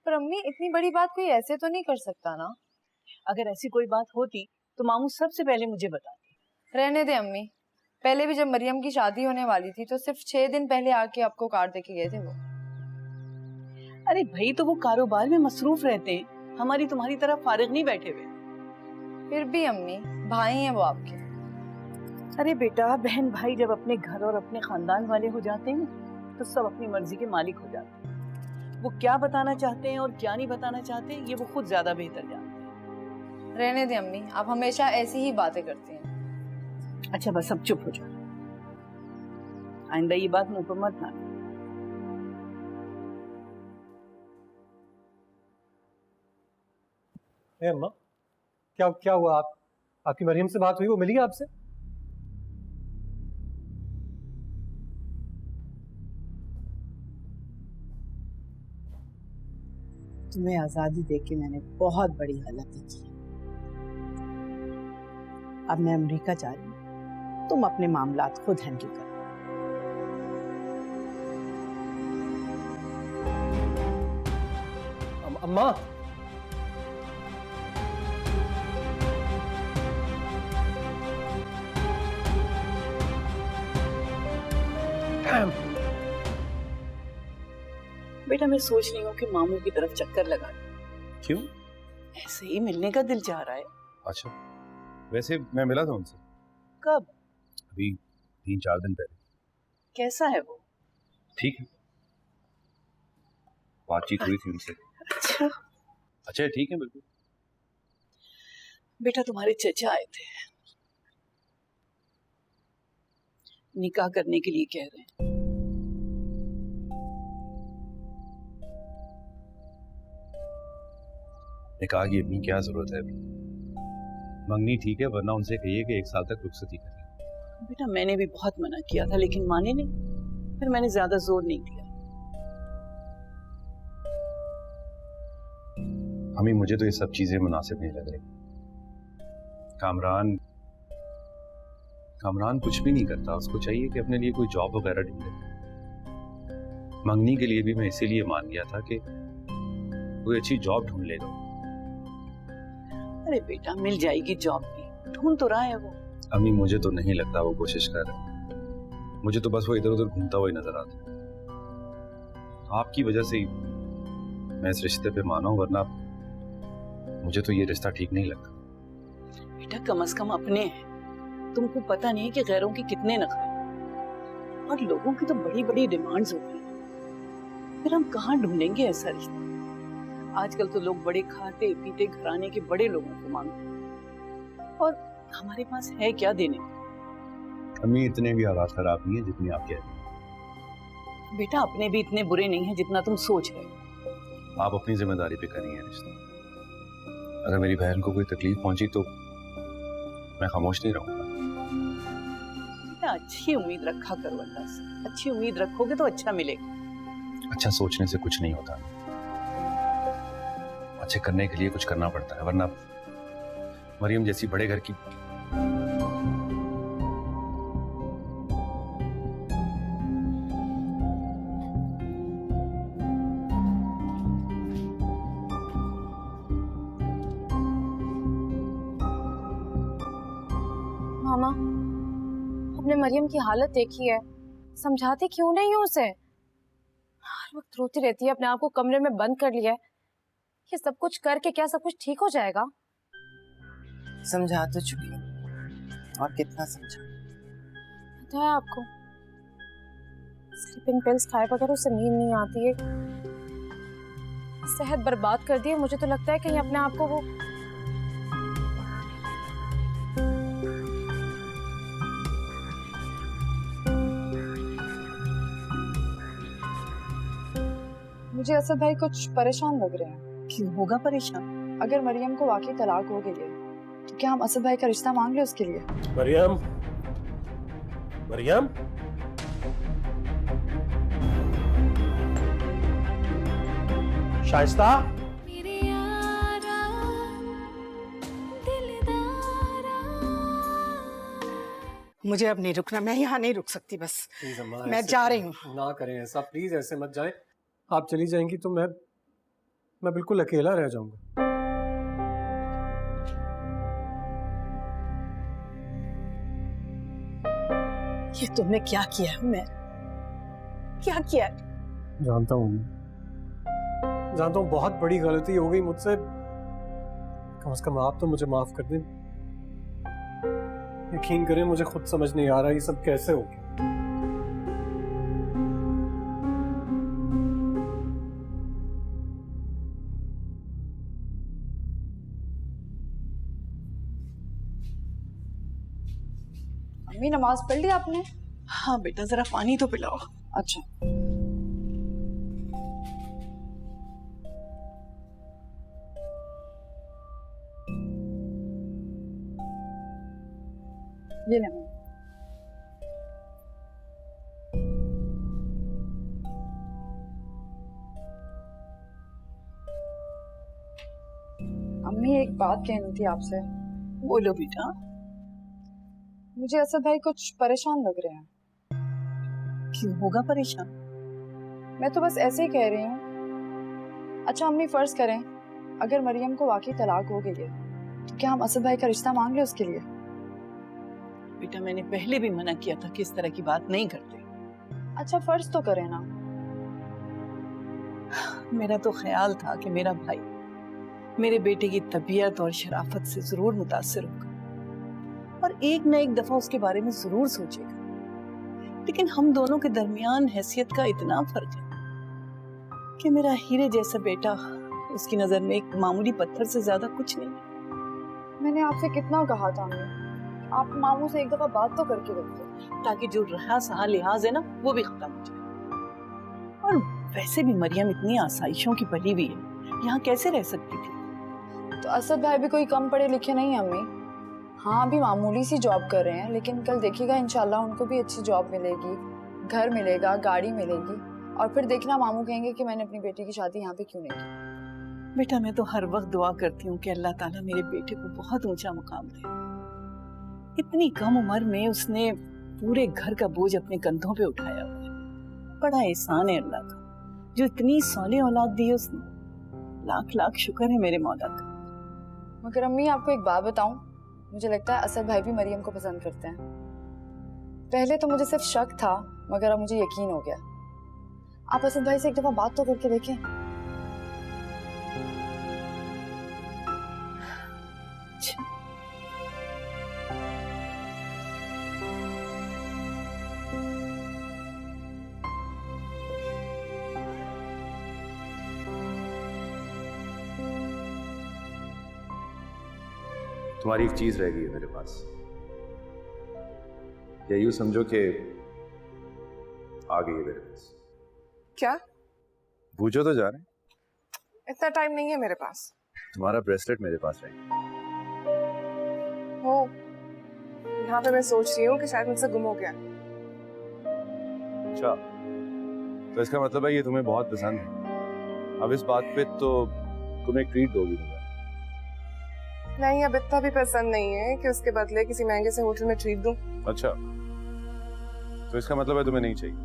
पर अम्मी, इतनी बड़ी बात कोई ऐसे तो नहीं कर सकता ना? अगर ऐसी कोई बात होती तो मामू सबसे पहले मुझे बताते। रहने दे अम्मी, पहले भी जब मरियम की शादी होने वाली थी तो सिर्फ 6 दिन पहले आके आपको कार्ड देके गए थे वो। अरे भाई, तो वो कारोबार में मसरूफ रहते हैं, हमारी तुम्हारी तरह फारिग नहीं बैठे हुए। फिर भी अम्मी, भाई हैं वो आपके। अरे बेटा, बहन भाई जब अपने घर और अपने खानदान वाले हो जाते हैं तो सब अपनी मर्जी के मालिक हो जाते हैं। वो क्या बताना चाहते हैं और क्या नहीं बताना चाहते ये वो खुद ज्यादा बेहतर जानते हैं। रहने दे अम्मी, आप हमेशा ऐसी ही बातें करती हैं। अच्छा बस अब चुप हो जाओ, आइंदा ये बात मुंह पर मत लाना। अम्मा, क्या क्या हुआ? आपकी मरियम से बात हुई? वो मिली आपसे? तुम्हें आजादी देके मैंने बहुत बड़ी गलती की। अब मैं अमेरिका जा रही हूँ, तुम अपने मामलात खुद हैंडल करो। अम्मा, बेटा मैं सोच रही हूँ कि मामू की तरफ चक्कर लगा दूं। क्यों? ऐसे ही मिलने का दिल चाह रहा है। अच्छा, वैसे मैं मिला था उनसे। कब? अभी 3-4 दिन पहले। कैसा है वो? ठीक है, बातचीत हुई थी उनसे। अच्छा अच्छा ठीक है, बिल्कुल। बेटा तुम्हारे चचा आए थे, निकाह करने के लिए कह रहे हैं। निकाह की अपनी क्या जरूरत है अभी? मंगनी ठीक है, वरना उनसे कहिए कि 1 साल तक रुखसती करें। बेटा मैंने भी बहुत मना किया था लेकिन माने नहीं, फिर मैंने ज्यादा जोर नहीं दिया। अम्मी मुझे तो ये सब चीजें मुनासिब नहीं लग रही। कामरान कामरान कुछ भी नहीं करता, उसको चाहिए कि अपने लिए कोई जॉब वगैरह ढूंढे। मंगनी के लिए भी मैं इसीलिए मान गया था कि कोई अच्छी जॉब ढूंढ लेगा। अरे बेटा मिल जाएगी जॉब भी, ढूंढ तो रहा है वो। अम्मी मुझे तो नहीं लगता वो कोशिश कर रहा है, मुझे तो बस वो इधर उधर घूमता हुआ ही नजर आता है। आपकी वजह से ही मैं इस रिश्ते पे माना हूं, वरना मुझे तो ये रिश्ता ठीक नहीं लगता। बेटा कम से कम अपने हैं, तुमको पता नहीं है कि गैरों के कितने नखरे और लोगों की तो बड़ी बड़ी डिमांड्स होती हैं। फिर हम कहाँ ढूंढेंगे ऐसा रिश्ता? आजकल तो लोग बड़े खाते पीते घराने के बड़े लोगों को मांगते हैं और हमारे पास है क्या देने को? अम्मी इतने भी हालात खराब नहीं है जितनी आप कह रही हैं। बेटा अपने भी इतने बुरे नहीं है जितना तुम सोच रहे हो। आप अपनी जिम्मेदारी पे करेंगे रिश्ता। अगर मेरी बहन को कोई तकलीफ पहुंची तो मैं खामोश नहीं रहूंगा। बेटा अच्छी उम्मीद रखा करो अल्लाह से, अच्छी उम्मीद रखोगे तो अच्छा मिलेगा। अच्छा सोचने से कुछ नहीं होता, अच्छे करने के लिए कुछ करना पड़ता है, वरना मरियम जैसी बड़े घर की मामा अपने मरियम की हालत देखी है, समझाते क्यों नहीं हो उसे? हर वक्त रोती रहती है, अपने आप को कमरे में बंद कर लिया है। ये सब कुछ करके क्या सब कुछ ठीक हो जाएगा? समझा तो चुकी हूँ, और कितना समझा। पता है आपको स्लीपिंग पिल्स खाए बगैर उसे नींद नहीं आती है, सेहत बर्बाद कर दी है। मुझे तो लगता है कहीं अपने आप को वो मुझे असद भाई कुछ परेशान लग रहे हैं। क्यों होगा परेशान? अगर मरियम को वाकई तलाक हो गई है तो क्या हम असद भाई का रिश्ता मांग ले उसके लिए? मरियम, मरियम, शाइस्ता, मुझे अब नहीं रुकना, मैं यहाँ नहीं रुक सकती, बस प्लीज अम्मा, मैं ऐसे जा रही हूँ। ना करें ऐसा प्लीज, ऐसे मत जाएं। आप चली जाएंगी तो मैं बिल्कुल अकेला रह जाऊंगा। ये तुमने क्या किया है उमर? क्या किया है? जानता हूँ बहुत बड़ी गलती हो गई मुझसे। कम से कम आप तो मुझे माफ कर दें। यकीन करें मुझे खुद समझ नहीं आ रहा ये सब कैसे हो गया। अम्मी नमाज पढ़ ली आपने? हाँ बेटा जरा पानी तो पिलाओ। अच्छा ये ले। अम्मी एक बात कहनी थी आपसे। बोलो बेटा। मुझे असद भाई कुछ परेशान लग रहे हैं। क्यों होगा परेशान? मैं तो बस ऐसे ही कह रही हूँ। अच्छा अम्मी फर्ज करें अगर मरियम को वाकई तलाक हो गई है तो क्या हम असद भाई का रिश्ता मांग ले उसके लिए? बेटा मैंने पहले भी मना किया था कि इस तरह की बात नहीं करते। अच्छा फर्ज तो करें ना। मेरा तो ख्याल था कि मेरा भाई मेरे बेटे की तबीयत और शराफत से जरूर मुतासिर होगा और एक न एक दफा उसके बारे में जरूर सोचेगा, लेकिन हम दोनों के दरमियान हैसियत का इतना फर्क है कि मेरा हीरे जैसा बेटा उसकी नजर में एक मामूली पत्थर से ज्यादा कुछ नहीं है। मैंने आपसे कितना कहा था अम्मी, आप मामू से एक दफा बात तो करके देखो ताकि जो रहा सहा लिहाज है ना वो भी खत्म हो जाए। और वैसे भी मरियम इतनी आसाइशों की पली हुई है, यहाँ कैसे रह सकती थी? तो असद भाई भी कोई कम पढ़े लिखे नहीं है अम्मी। हाँ अभी मामूली सी जॉब कर रहे हैं, लेकिन कल देखिएगा इंशाल्लाह उनको भी अच्छी जॉब मिलेगी, घर मिलेगा, गाड़ी मिलेगी, और फिर देखना मामू कहेंगे कि मैंने अपनी बेटी की शादी यहाँ पे क्यों नहीं की। बेटा मैं तो हर वक्त दुआ करती हूँ कि अल्लाह ताला मेरे बेटे को बहुत ऊंचा मुकाम दे। इतनी कम उम्र में उसने पूरे घर का बोझ अपने कंधों पे उठाया हुआ है। बड़ा एहसान है अल्लाह का, जो इतनी सौली औलाद दी है उसने। लाख लाख शुक्र है मेरे मौला का। मगर अम्मी आपको एक बात बताऊं, मुझे लगता है असद भाई भी मरियम को पसंद करते हैं। पहले तो मुझे सिर्फ शक था, मगर अब मुझे यकीन हो गया। आप असद भाई से एक दफा बात तो करके देखें। तुम्हारी एक चीज रह गई है मेरे पास, या यूं समझो कि आ गई है मेरे पास। क्या? पूछो तो जा रहे। इतना टाइम नहीं है मेरे पास। तुम्हारा ब्रेसलेट मेरे पास रह गया। हो, यहाँ पे मैं सोच रही हूँ कि शायद मुझसे गुम हो गया। अच्छा, तो इसका मतलब है ये तुम्हें बहुत पसंद है। अब इस बात पे तो तुम्हें एक ट्रीट दोगी मुझे। नहीं, अब इतना भी पसंद नहीं है कि उसके बदले किसी महंगे से होटल में ट्रीट दूं। अच्छा, तो इसका मतलब है तुम्हें नहीं चाहिए।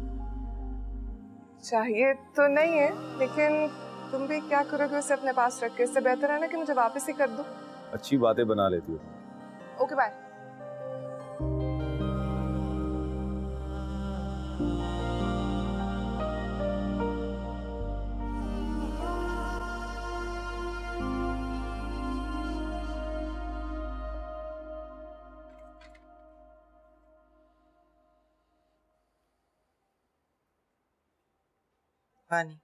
चाहिए तो नहीं है, लेकिन तुम भी क्या करोगे उसे अपने पास रख के? इससे बेहतर है ना कि मुझे वापस ही कर दो। अच्छी बातें बना लेती हो। Okay bye. पानी।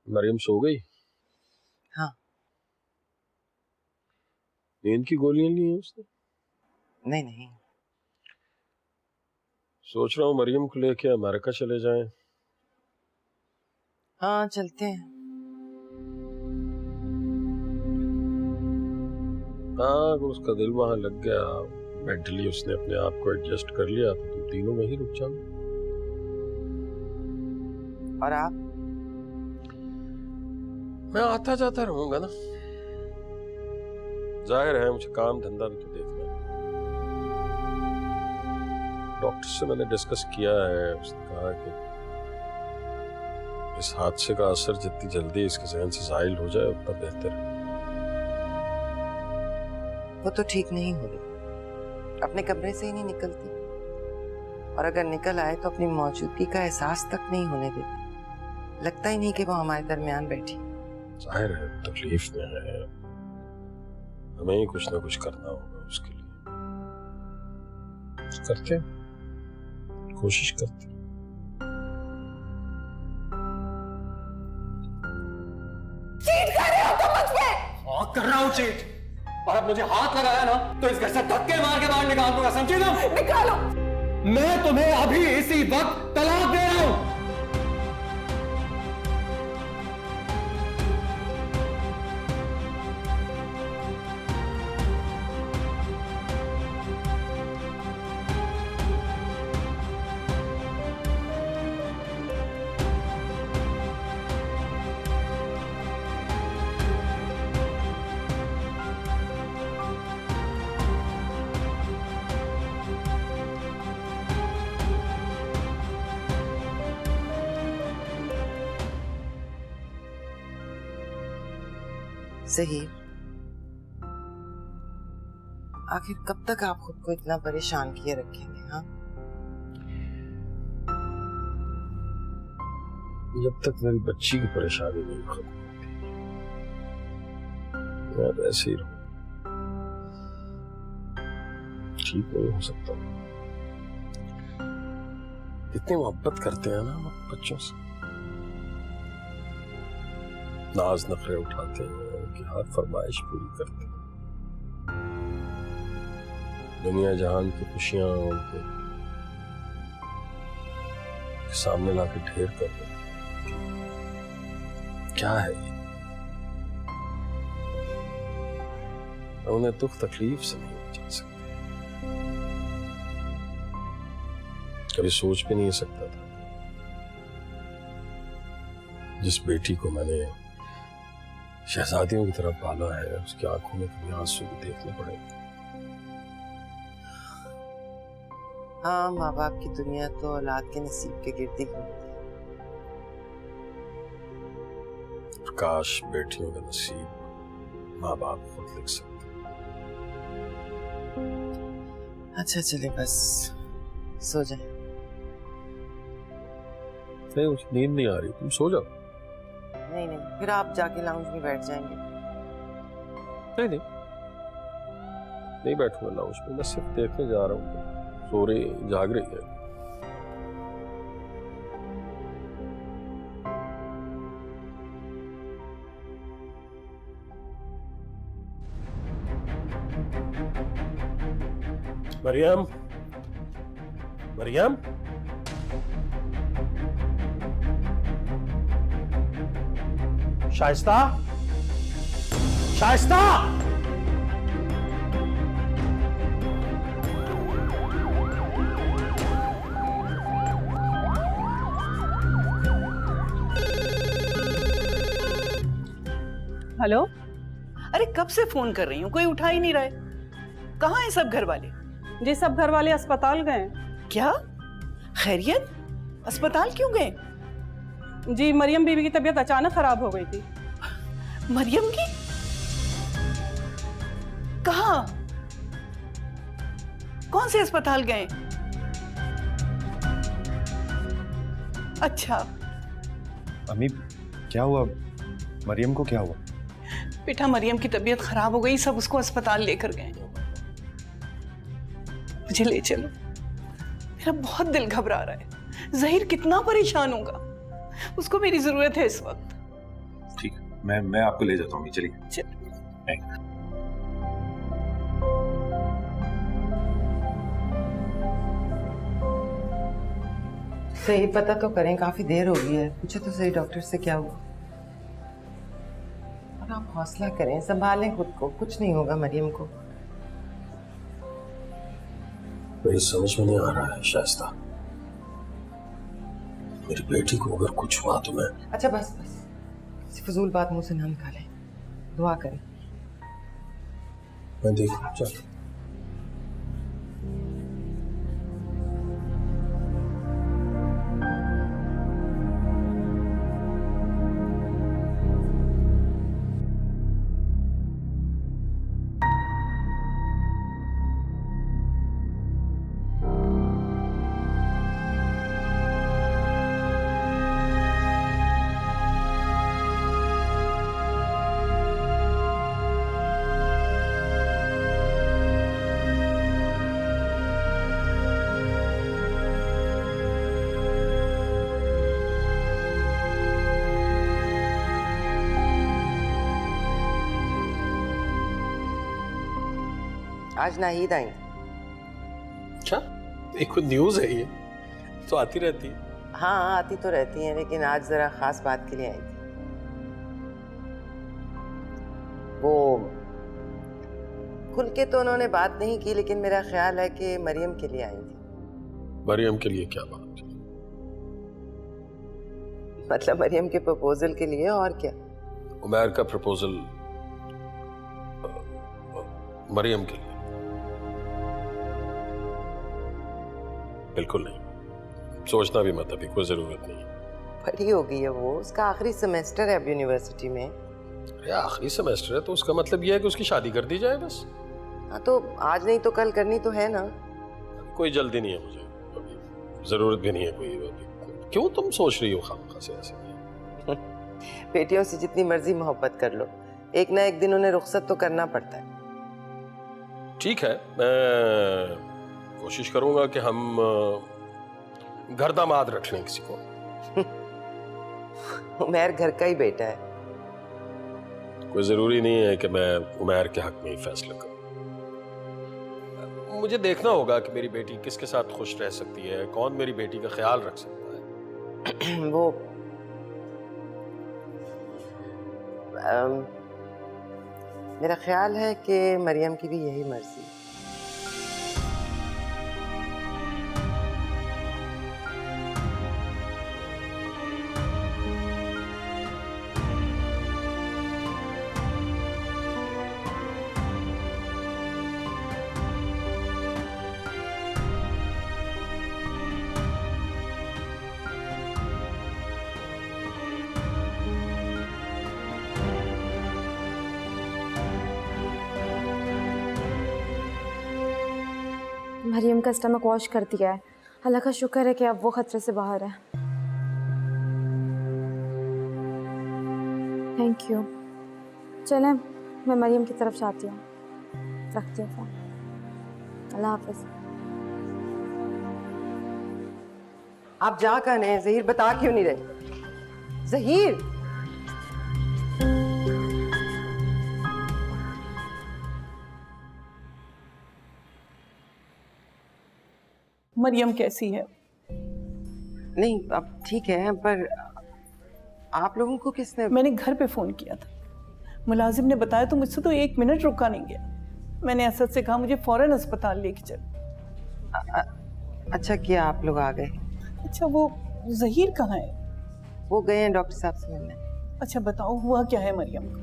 मरियम सो गई? हाँ। नींद की गोलियां ली हैं उसने? नहीं नहीं। सोच रहा हूँ मरियम को लेके अमेरिका चले जाएं। हाँ चलते हैं। हाँ, अगर उसका दिल वहां लग गया, मेंटली उसने अपने आप को एडजस्ट कर लिया, तो तुम तीनों में ही रुक जाओ। और आप? मैं आता जाता रहूंगा ना। जाहिर है मुझे काम धंधा भी तो देखना है। डॉक्टर से मैंने डिस्कस किया है, उसने कहा कि इस हादसे का असर जितनी जल्दी इसके जहन से जाहिल हो जाए उतना बेहतर है। वो तो ठीक नहीं हो रही, अपने कमरे से ही नहीं निकलती, और अगर निकल आए तो अपनी मौजूदगी का एहसास तक नहीं होने देती। लगता ही नहीं कि वो हमारे दरमियान बैठी। जाहिर है तकलीफ में है, हमें ही कुछ ना कुछ करना होगा उसके लिए। करते, कोशिश करते। चीट कर रहे हो तुम मुझ पे? और कर रहा हूं चीट, और अब मुझे हाथ लगाया ना तो इस घर से धक्के मार के बाहर निकाल दूंगा, समझी तुम? निकालो। मैं तुम्हें अभी इसी वक्त तलाक दे रहा हूं। ज़हीर, आखिर कब तक आप खुद को इतना परेशान किए रखेंगे? हाँ, जब तक मेरी बच्ची की परेशानी नहीं खत्म होती मैं ऐसे ही रहूं। ठीक नहीं हो सकता। इतनी मोहब्बत करते हैं ना हम बच्चों से, नाज नखरे उठाते हैं, उनकी हर फरमाइश पूरी करते हैं, दुनिया जहान की खुशियां उनके सामने लाके ढेर कर देते हैं। क्या है ये? उन्हें दुख तकलीफ से नहीं बचा सकते। कभी सोच भी नहीं सकता था जिस बेटी को मैंने शहजादियों की तरफ पाला है उसकी आंखों में कभी आंसू भी देखने पड़ेंगे। हाँ, माँ बाप की दुनिया तो औलाद के नसीब के गिर्द ही घूमती है। काश बेटियों का नसीब माँ बाप खुद लिख सकते। अच्छा चले, बस सो जाए। नहीं, मुझे नींद नहीं आ रही, तुम सो जाओ। नहीं नहीं, फिर आप जाके लाउंज में बैठ जाएंगे। नहीं नहीं, नहीं बैठूंगा लाउंज में, मैं सिर्फ देखने जा रहा हूँ। सो रही जाग रही है। मरियम, मरियम, शाइस्ता, शाइस्ता। हेलो, अरे कब से फोन कर रही हूँ, कोई उठा ही नहीं रहा है। कहाँ हैं सब घर वाले? जी सब घर वाले अस्पताल गए। क्या खैरियत? अस्पताल क्यों गए? जी मरियम बीबी की तबीयत अचानक खराब हो गई थी। मरियम की? कहाँ? कौन से अस्पताल गए? अच्छा। अम्मी क्या हुआ? मरियम को क्या हुआ? बेटा मरियम की तबीयत खराब हो गई, सब उसको अस्पताल लेकर गए। मुझे ले चलो, मेरा बहुत दिल घबरा रहा है। ज़हीर कितना परेशान होगा, उसको मेरी जरूरत है इस वक्त। ठीक है, मैं आपको ले जाता हूँ, चलिए। सही पता तो करें, काफी देर हो गई है। पूछो तो सही डॉक्टर से क्या हुआ। और आप हौसला करें, संभालें खुद को, कुछ नहीं होगा मरियम को। मेरी समझ में नहीं आ रहा है शाइस्ता, मेरी बेटी को अगर कुछ हुआ तो मैं। अच्छा बस बस, किसी फजूल बात मुंह से ना निकालें, दुआ करें। मैं देखूं, चल। आज नाहीद आई। क्या? एक कोई न्यूज़ है ये? तो आती रहती है। हाँ आती तो रहती हैं, लेकिन आज जरा खास बात के लिए आई थी। वो खुल के तो उन्होंने बात नहीं की, लेकिन मेरा ख्याल है कि मरियम के लिए आई थी। मरियम के लिए क्या बात? मतलब मरियम के प्रपोजल के लिए, और क्या। उमैर का प्रपोजल मरियम के लिए? बिल्कुल नहीं, सोचना भी मत, अभी कोई जरूरत नहीं। बड़ी हो गई है वो, उसका आखिरी सेमेस्टर है अब यूनिवर्सिटी में। अरे आखिरी सेमेस्टर है तो उसका मतलब यह है कि उसकी शादी कर दी जाए बस। हाँ तो आज नहीं तो कल करनी तो है ना। कोई जल्दी नहीं है मुझे, अभी जरूरत भी नहीं है कोई। क्यों तुम सोच रही हो खामखा से ऐसे? बेटियों से जितनी मर्जी मोहब्बत कर लो, एक ना एक दिन उन्हें रुखसत तो करना पड़ता है। ठीक है, मैं कोशिश करूंगा कि हम घर दामाद रख लें किसी को। उमैर घर का ही बेटा है। कोई जरूरी नहीं है कि मैं उमैर के हक में ही फैसला करूं। मुझे देखना होगा कि मेरी बेटी किसके साथ खुश रह सकती है, कौन मेरी बेटी का ख्याल रख सकता है। वो मेरा ख्याल है कि मरियम की भी यही मर्जी है। मरियम का स्टमक वॉश कर दिया है। अल्लाह का शुक्र है कि अब वो खतरे से बाहर है। Thank you. चलें, मैं मरियम की तरफ जाती हूँ। रखती हूँ फ़ोन। अल्लाह हाफ़िज़। आप जा कहाँ हैं? ज़हीर बता क्यों नहीं रहे? ज़हीर, मरियम कैसी है? नहीं अब ठीक है, पर आप लोगों को किसने? मैंने घर पे फ़ोन किया था, मुलाजिम ने बताया तो मुझसे तो 1 मिनट रुका नहीं गया। मैंने असद से कहा मुझे फ़ौरन अस्पताल लेके चल। अच्छा किया आप लोग आ गए। अच्छा, वो ज़हीर कहाँ है? वो गए हैं डॉक्टर साहब से मिलने। अच्छा बताओ, हुआ क्या है मरियम को?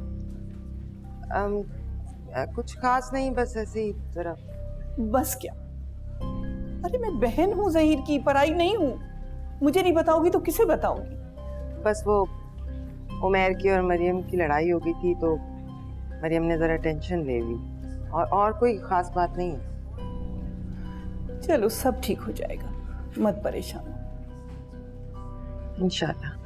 कुछ खास नहीं, बस ऐसे ही जरा। बस क्या? अरे मैं बहन हूँ ज़हीर की, पराई नहीं हूँ। मुझे नहीं बताओगी तो किसे बताओगी? बस वो उमैर की और मरियम की लड़ाई हो गई थी तो मरियम ने ज़रा टेंशन ले ली, और कोई ख़ास बात नहीं है। चलो सब ठीक हो जाएगा, मत परेशान हो। इंशाल्लाह।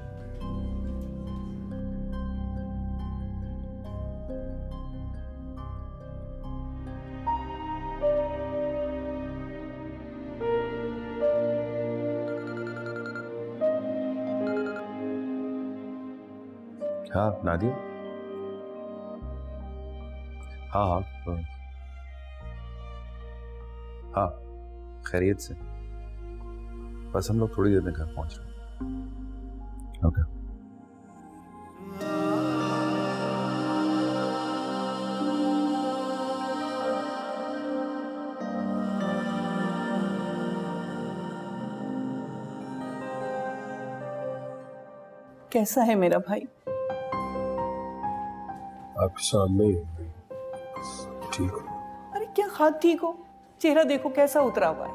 हाँ नादिया। हाँ, खैरियत से। बस हम लोग थोड़ी देर में घर पहुंच रहे हैं। ओके। कैसा है मेरा भाई? आपके सामने ही ठीक हो। अरे क्या खाद ठीक हो? चेहरा देखो कैसा उतरा हुआ है।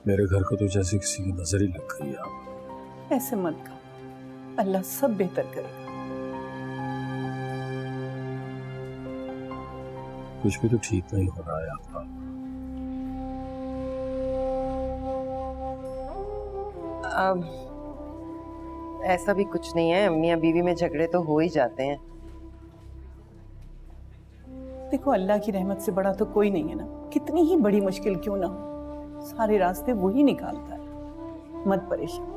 मेरे घर को तो जैसे किसी की नजर ही लग गई है। आप ऐसे मत कहो, अल्लाह सब बेहतर करेगा। कुछ भी तो ठीक नहीं हो रहा है आपका। ऐसा भी कुछ नहीं है, मियां बीवी में झगड़े तो हो ही जाते हैं। देखो अल्लाह की रहमत से बड़ा तो कोई नहीं है ना, कितनी ही बड़ी मुश्किल क्यों ना हो, सारे रास्ते वही निकालता है। मत परेशान।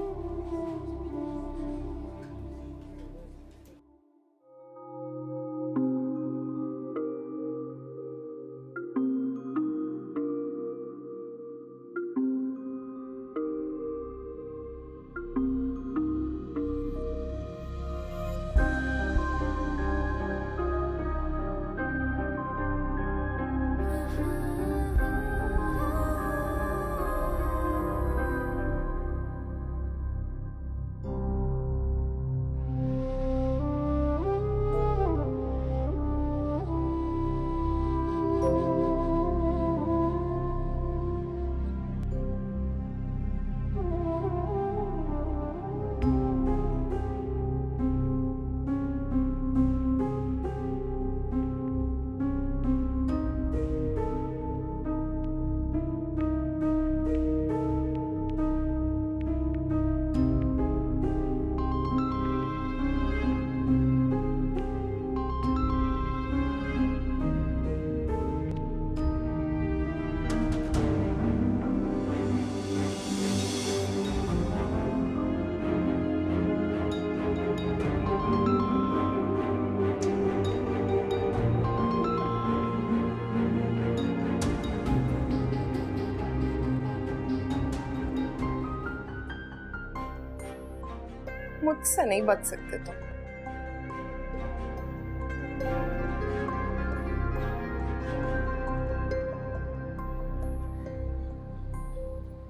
मुझसे नहीं बच सकते तुम।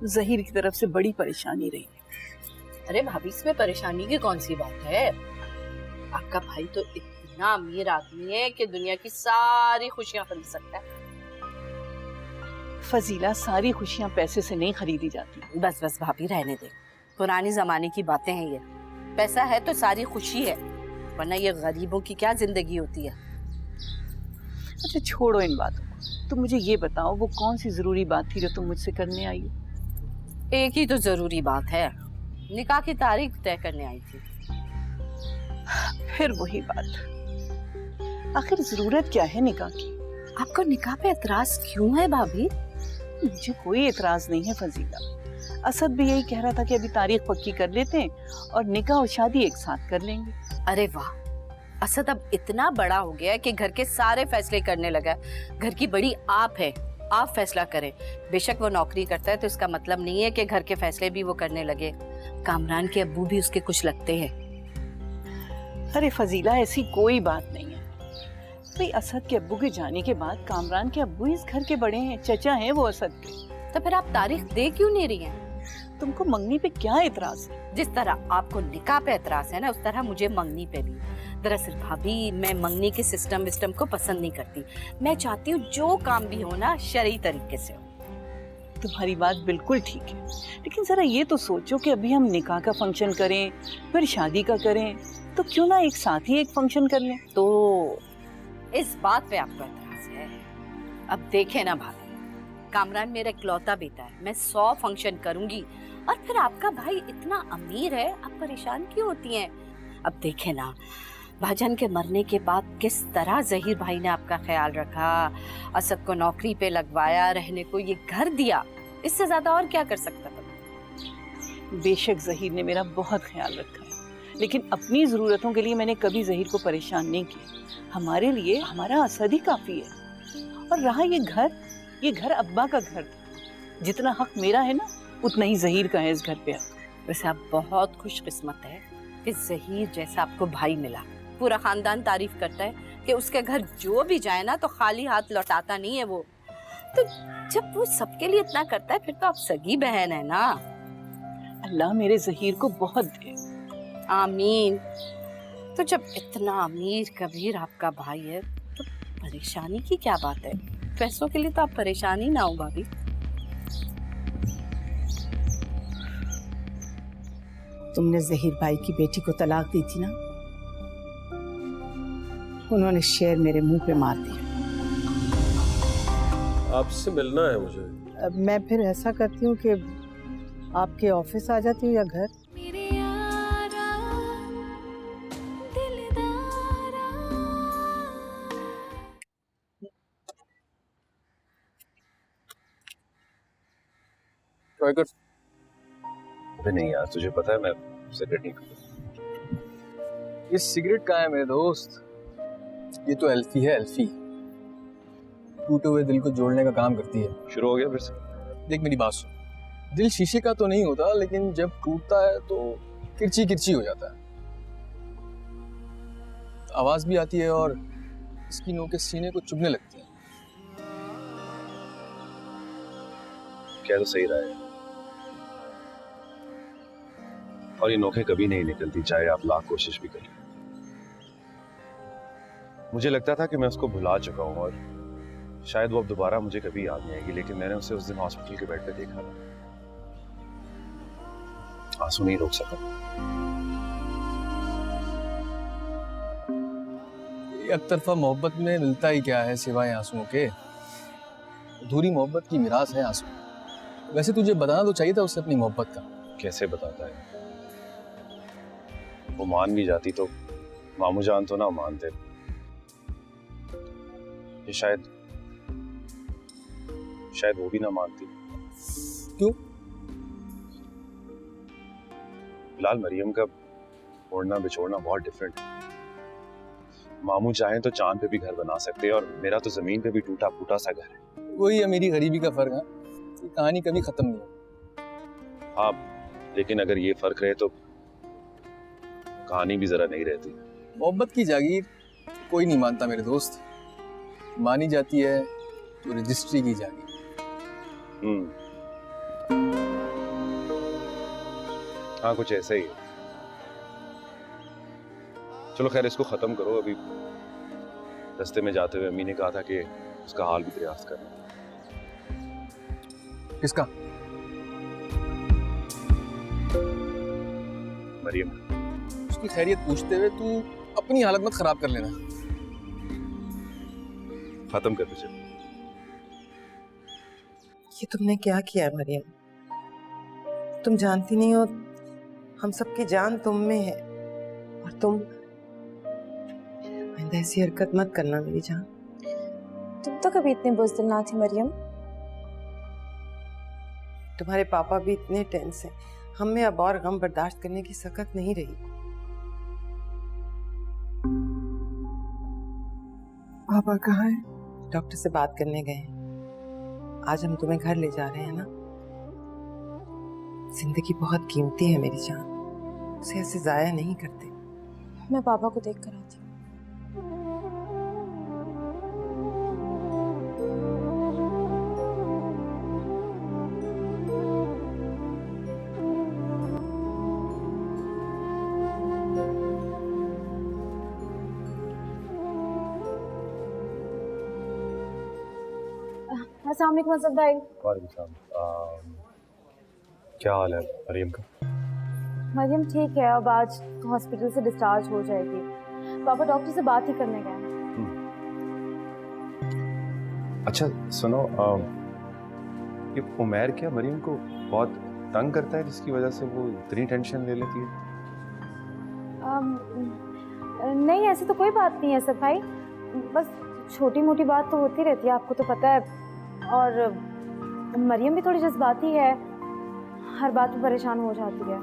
जहीर की तरफ से बड़ी परेशानी रही। अरे भाभी, इसमें परेशानी की कौन सी बात है? आपका भाई तो इतना अमीर आदमी है कि दुनिया की सारी खुशियां खरीद सकता है। फजीला, सारी खुशियां पैसे से नहीं खरीदी जाती। बस बस भाभी, रहने दे। पुरानी जमाने की बातें हैं ये। पैसा है तो सारी खुशी है, वरना ये गरीबों की क्या जिंदगी होती है। अच्छा छोड़ो इन बातों को, तुम मुझे ये बताओ वो कौन सी जरूरी बात थी जो तुम मुझसे करने आई हो? एक ही तो जरूरी बात है, निकाह की तारीख तय करने आई थी। फिर वही बात, आखिर जरूरत क्या है निकाह की? आपको निकाह पे एतराज क्यों है भाभी? मुझे कोई एतराज नहीं है फजीला। असद भी यही कह रहा था कि अभी तारीख पक्की कर लेते हैं और निकाह और शादी एक साथ कर लेंगे। अरे वाह, असद अब इतना बड़ा हो गया है कि घर के सारे फैसले करने लगा है। घर की बड़ी आप है, आप फैसला करें। बेशक वो नौकरी करता है तो इसका मतलब नहीं है कि घर के फैसले भी वो करने लगे। कामरान के अब्बू भी उसके कुछ लगते हैं। अरे फजीला, ऐसी कोई बात नहीं है भाई। असद के अब्बू के जाने के बाद कामरान के अब्बू इस घर के बड़े हैं, चचा हैं वो असद के। तो फिर आप तारीख दे क्यों नहीं रही हैं? तुमको मंगनी पे क्या एतराज है? जिस तरह आपको निकाह पे एतराज है ना, उस तरह मुझे मंगनी पे भी। दरअसल भाभी, मैं मंगनी के सिस्टम विस्टम को पसंद नहीं करती। मैं चाहती हूँ जो काम भी हो ना शरई तरीके से हो। तुम्हारी बात बिल्कुल ठीक है, लेकिन जरा ये तो सोचो कि अभी हम निकाह का फंक्शन करें फिर शादी का करें, तो क्यों ना एक साथ ही एक फंक्शन कर लें? तो इस बात पे आपको एतराज है? अब देखे ना भाभी, कामरान मेरा इकलौता बेटा है। मैं 100 फंक्शन करूंगी और फिर आपका भाई इतना अमीर है, आप परेशान क्यों होती हैं? अब देखे ना, भाजन के मरने के बाद किस तरह जहीर भाई ने आपका ख्याल रखा, असद को नौकरी पे लगवाया, रहने को ये घर दिया। इससे ज्यादा और क्या कर सकता था? बेशक जहीर ने मेरा बहुत ख्याल रखा है, लेकिन अपनी जरूरतों के लिए मैंने कभी जहीर को परेशान नहीं किया। हमारे लिए हमारा असद ही काफी है। और रहा ये घर अब्बा का घर था। जितना हक मेरा है ना, उतना ही जहीर का है इस घर पे हक। वैसे आप बहुत खुशकिस्मत है कि जहीर जैसा आपको भाई मिला। पूरा खानदान तारीफ करता है कि उसके घर जो भी जाए ना तो खाली हाथ लौटाता नहीं है वो। तो जब वो सबके लिए इतना करता है, फिर तो आप सगी बहन है ना। अल्लाह मेरे जहीर को बहुत दे। आमीन। तो जब इतना अमीर कबीर आपका भाई है तो परेशानी की क्या बात है? पैसों के लिए तो आप परेशान ही ना हो भाभी। तुमने जहीर भाई की बेटी को तलाक दी थी ना, उन्होंने शेर मेरे मुंह पे मार दिया। आपसे मिलना है मुझे। अब मैं फिर ऐसा करती हूँ कि आपके ऑफिस आ जाती हूँ या घर। अबे नहीं यार, तुझे पता है मैं सिगरेट नहीं पीता। ये सिगरेट कहाँ है मेरे दोस्त? ये तो एल्फी है, एल्फी। टूटे हुए दिल को जोड़ने का काम करती है। शुरू हो गया फिर से? देख मेरी बात सुन, दिल शीशे का तो नहीं होता, लेकिन जब टूटता है तो किरची किरची हो जाता है। आवाज भी आती है और इसकी नोकें सीने को चुभने लगती है। क्या तो सही रहा है, और ये नोखें कभी नहीं निकलती चाहे आप लाख कोशिश भी करें। मुझे लगता था कि मैं उसको भुला चुका हूं और शायद वो अब दोबारा मुझे कभी याद नहीं आएगी, लेकिन मैंने उसे उस दिन हॉस्पिटल के बेड पे देखा था। आंसू नहीं रोक सका। एक तरफा मोहब्बत में मिलता ही क्या है सिवाय आंसुओं के? अधूरी मोहब्बत की मिरास है आंसू। वैसे तुझे बताना तो चाहिए था उसे अपनी मोहब्बत का। कैसे बताता है? वो मान भी जाती तो मामू जान तो ना मानते। ये शायद वो भी ना मानती। क्यों? फिलहाल मरियम का ओढ़ना बिछोड़ना बहुत डिफरेंट है। मामू चाहें तो चांद पे भी घर बना सकते हैं और मेरा तो जमीन पे भी टूटा फूटा सा घर है। वही अमीरी गरीबी का फर्क है। ये कहानी कभी खत्म नहीं। हाँ, लेकिन अगर ये फर्क रहे तो कहानी भी जरा नहीं रहती। मोहब्बत की जागीर कोई नहीं मानता मेरे दोस्त। मानी जाती है तो रजिस्ट्री की जागीर। हाँ, कुछ ऐसा ही है। चलो खैर, इसको खत्म करो। अभी रास्ते में जाते हुए अम्मी ने कहा था कि उसका हाल भी दरियाफ्त करना। किसका? मरियम। उसकी खैरियत पूछते हुए तू अपनी हालत मत खराब कर लेना। खत्म कर दो। ये तुमने क्या किया है मरियम? तुम जानती नहीं हो हम सबकी जान तुम में है, और तुम आइंदा ऐसी हरकत मत करना मेरी जान। तुम तो कभी इतनी बुज़दिल ना थी मरियम। तुम्हारे पापा भी इतने टेंस हैं, हम में अब और गम बर्दाश्त करने की सकत नहीं रही। पापा कहाँ हैं? डॉक्टर से बात करने गए हैं। आज हम तुम्हें घर ले जा रहे हैं ना। जिंदगी बहुत कीमती है मेरी जान, उसे ऐसे जाया नहीं करते। मैं पापा को देख कर आती हूँ। अस्सलाम वालेकुम असद भाई। वालेकुम सलाम। क्या हाल है मरियम का? मरियम ठीक है, अब आज हॉस्पिटल से डिस्चार्ज हो जाएगी। पापा डॉक्टर से बात ही करने गए हैं। अच्छा सुनो, ये उमैर क्या मरियम को बहुत तंग करता है जिसकी वजह से वो इतनी टेंशन ले लेती है? नहीं, ऐसी तो कोई बात नहीं है असद भाई, बस छोटी मोटी बात तो होती रहती है, आपको तो पता है। और मरियम भी थोड़ी जज्बाती है, हर बात में परेशान हो जाती है।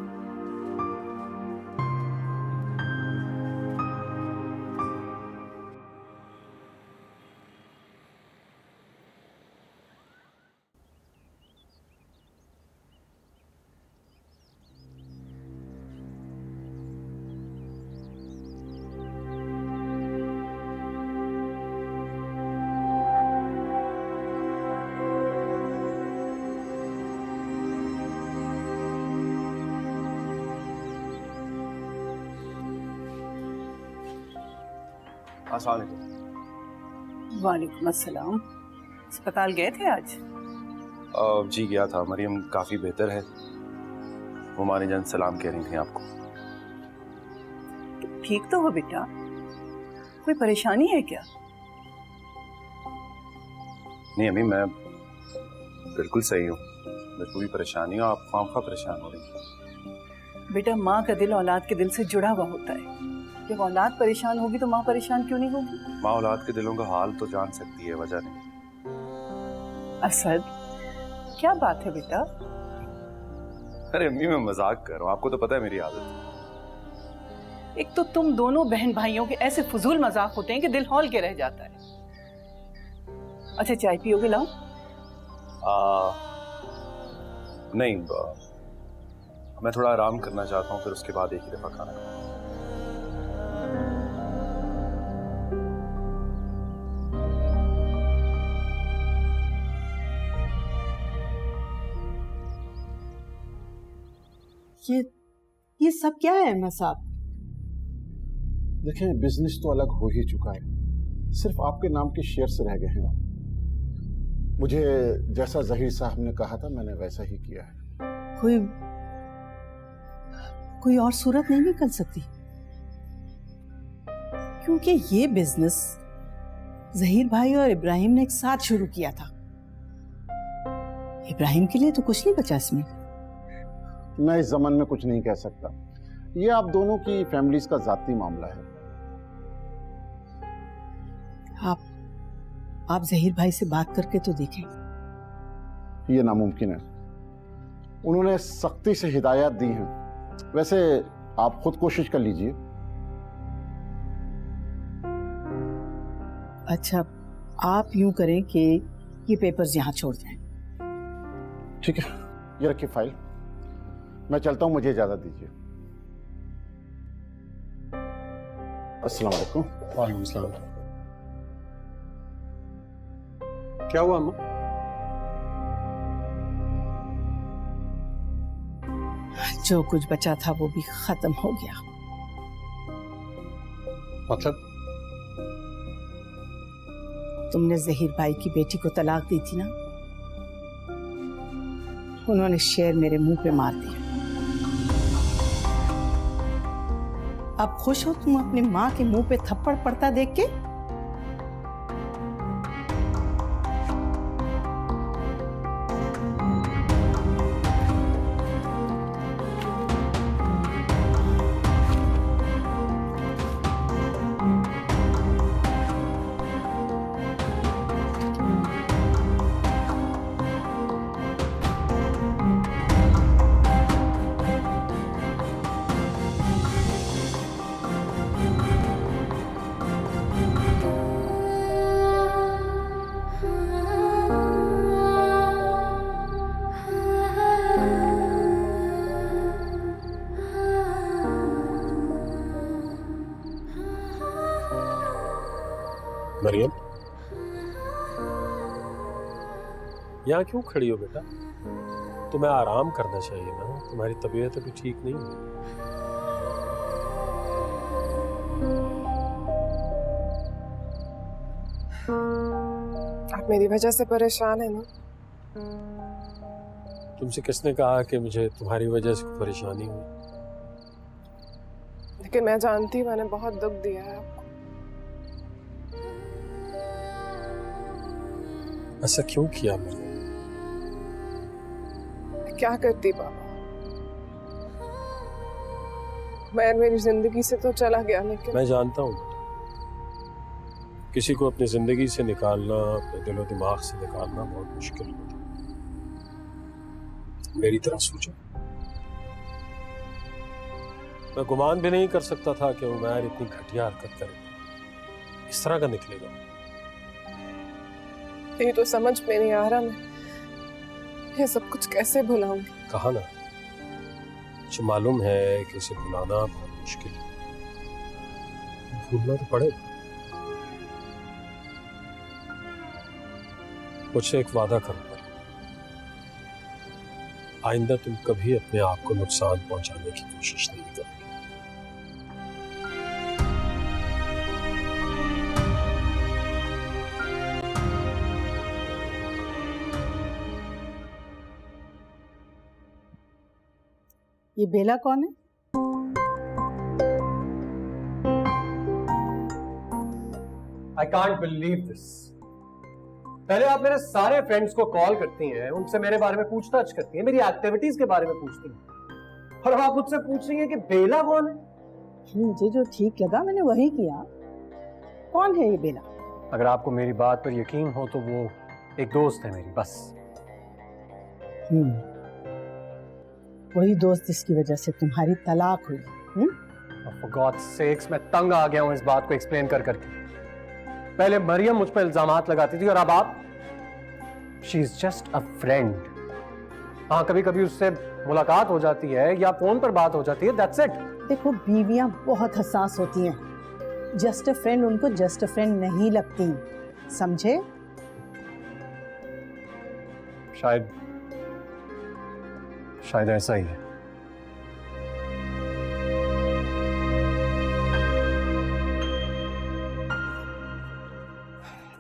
वालेकुम अस्सलाम। अस्पताल गए थे आज? जी गया था। मरियम काफी बेहतर है। वो मानी जान सलाम कह रही थी आपको। ठीक तो हो बेटा, कोई परेशानी है क्या? नहीं अम्मी, मैं बिल्कुल सही हूँ। मेरे को भी परेशानी हो, आप खामखा परेशान हो रही। बेटा, माँ का दिल औलाद के दिल से जुड़ा हुआ होता है। जब औलाद परेशान होगी तो माँ परेशान क्यों नहीं होगी? माँ औलाद के दिलों का हाल तो जान सकती है, वजह नहीं। असद, क्या बात है बेटा? अरे अम्मी, मैं मजाक कर रहा हूँ, आपको तो पता है मेरी आदत। एक तो तुम दोनों बहन भाइयों के ऐसे फजूल मजाक होते हैं कि दिल हौल के रह जाता है। अच्छा, चाय पियोगे? लाऊं? नहीं, मैं थोड़ा आराम करना चाहता हूँ, फिर उसके बाद एक ही दफा खाना खाऊंगा। ये सब क्या है अहमद साहब? देखें, बिजनेस तो अलग हो ही चुका है, सिर्फ आपके नाम के शेयर्स रह गए हैं। मुझे जैसा जहीर साहब ने कहा था मैंने वैसा ही किया है। कोई और सूरत नहीं निकल सकती, क्योंकि ये बिजनेस जहीर भाई और इब्राहिम ने एक साथ शुरू किया था। इब्राहिम के लिए तो कुछ नहीं बचा इसमें। मैं इस जमाने में कुछ नहीं कह सकता, ये आप दोनों की फैमिलीज का जाती मामला है। आप जहीर भाई से बात करके तो देखें। ये नामुमकिन है, उन्होंने सख्ती से हिदायत दी हैं। वैसे आप खुद कोशिश कर लीजिए। अच्छा, आप यूं करें कि ये पेपर्स यहाँ छोड़ दें। ठीक है, ये रखिए फाइल, मैं चलता हूं, मुझे इजाजत दीजिए। अस्सलाम वालेकुम। वालेकुम सलाम। क्या हुआ अम्मा? जो कुछ बचा था वो भी खत्म हो गया। मतलब? तुमने जहीर भाई की बेटी को तलाक दी थी ना, उन्होंने शेर मेरे मुंह पे मार दिया। अब खुश हो तुम अपनी माँ के मुंह पे थप्पड़ पड़ता देख के? मरियम, यहाँ क्यों खड़ी हो बेटा? तुम्हें आराम करना चाहिए ना, तुम्हारी तबीयत अभी ठीक नहीं है। आप मेरी वजह से परेशान है ना? तुमसे किसने कहा कि मुझे तुम्हारी वजह से परेशानी हुई? लेकिन मैं जानती हूँ मैंने बहुत दुख दिया है आपको। ऐसा क्यों किया मैंने? क्या करती पापा? मैं मेरी जिंदगी से तो चला गया, लेकिन मैं जानता हूँ किसी को अपनी जिंदगी से निकालना, अपने दिलो दिमाग से निकालना बहुत मुश्किल होता है। मेरी तरह सोचो, मैं गुमान भी नहीं कर सकता था कि उमैर इतनी घटिया हरकत करेगा, इस तरह का निकलेगा। ये तो समझ में नहीं आ रहा मैं ये सब कुछ कैसे भुलाऊंगी। कहा ना, मुझे मालूम है कि इसे भुलाना बहुत मुश्किल है, भूलना तो पड़ेगा। मुझसे एक वादा करो, आइंदा तुम कभी अपने आप को नुकसान पहुंचाने की कोशिश नहीं करोगे। ये बेला कौन है? I can't believe this. पहले आप मेरे सारे फ्रेंड्स को कॉल करती हैं, उनसे मेरे बारे में पूछताछ करती हैं, मेरी एक्टिविटीज के बारे में पूछती हैं, और अब आप मुझसे पूछ रही हैं कि बेला कौन है? मुझे जो ठीक लगा मैंने वही किया। कौन है ये बेला? अगर आपको मेरी बात पर यकीन हो तो वो एक दोस्त है मेरी, बस। वही दोस्त जिसकी वजह से तुम्हारी तलाक हुई। For God's sakes, मैं तंग आ गया हूं इस बात को एक्सप्लेन कर करके। पहले मरियम मुझ पर इल्जामात लगाती थी और अब आप। She is just a friend. हाँ, कभी कभी उससे मुलाकात हो जाती है या फोन पर बात हो जाती है, that's it. देखो, बीवियां बहुत हसास होती हैं। जस्ट अ फ्रेंड उनको जस्ट अ फ्रेंड नहीं लगती, समझे? शायद ऐसा ही है।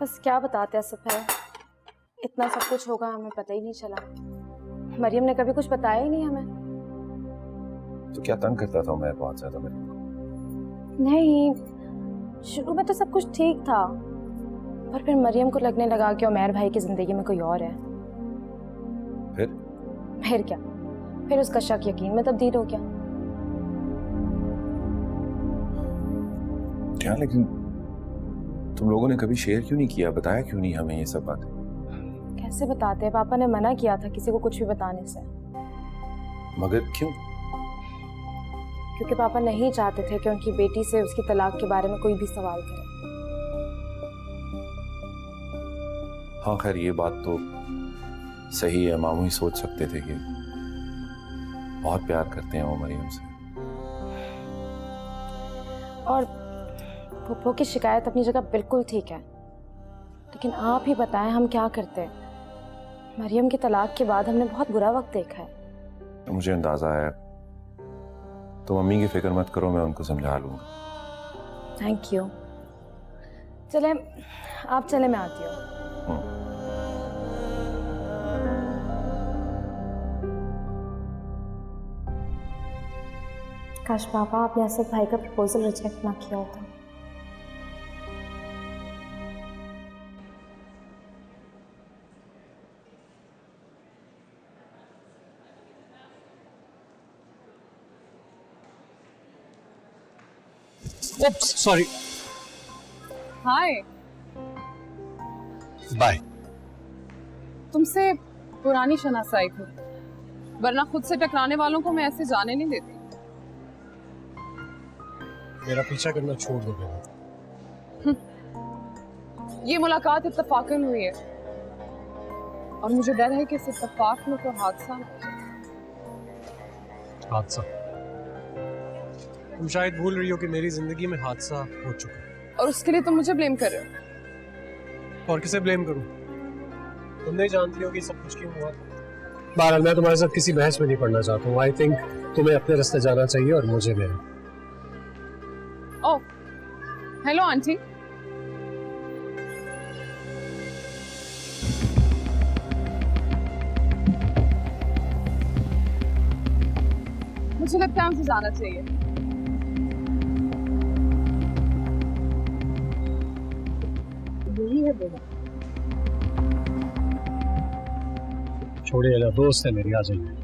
बस क्या बताते हैं सफर, इतना सब कुछ होगा हमें पता ही नहीं चला। मरियम ने कभी कुछ बताया ही नहीं हमें। तो क्या तंग करता था मैं बहुत ज्यादा मरियम को? नहीं, शुरू में तो सब कुछ ठीक था, पर फिर मरियम को लगने लगा कि उमैर भाई की जिंदगी में कोई और है। फिर क्या? फिर उसका शक यकीन में तब्दील हो गया। क्या? लेकिन तुम लोगों ने कभी शेयर क्यों नहीं किया, बताया क्यों नहीं हमें ये सब बातें? कैसे बताते हैं, पापा ने मना किया था किसी को कुछ भी बताने से। मगर क्यों? क्योंकि पापा नहीं चाहते थे कि उनकी बेटी से उसकी तलाक के बारे में कोई भी सवाल करे। हाँ खैर, ये बात तो सही है, मामू ही सोच सकते थे कि बहुत प्यार करते हैं वो मरियम से। और फूफो की शिकायत अपनी जगह बिल्कुल ठीक है, लेकिन आप ही बताएं हम क्या करते। मरियम की तलाक के बाद हमने बहुत बुरा वक्त देखा है। तो मुझे अंदाजा है तो मम्मी की फिक्र मत करो, मैं उनको समझा लूंगा। Thank you. चले आप चले, मैं आती हूँ। काश पापा आपने असद भाई का प्रपोजल रिजेक्ट ना किया होता। सॉरी। हाय। बाय। तुमसे पुरानी शनासाई थी, वरना खुद से टकराने वालों को मैं ऐसे जाने नहीं देती। मेरा पीछा करना छोड़ दो बेटा। ये मुलाकात इत्तेफाकन हुई है और मुझे डर है कि इस इत्तेफाक में कोई हादसा ना हो जाए। हादसा? तुम शायद भूल रही हो कि मेरी जिंदगी में हादसा हो चुका है। और उसके लिए तुम मुझे ब्लेम कर रहे हो? और किसे ब्लेम करूं? तुम नहीं जानती हो कि सब कुछ क्यों हुआ। बहरहाल मैं तुम्हारे साथ किसी बहस में नहीं पड़ना चाहता हूँ। आई थिंक तुम्हें अपने रास्ते जाना चाहिए और मुझे मेरे। ओह, हेलो आंटी। मुझे लगता है मुझे जाना चाहिए। यही है बेटा। छोड़िए ना, दोस्त है मेरी, आ जाइए।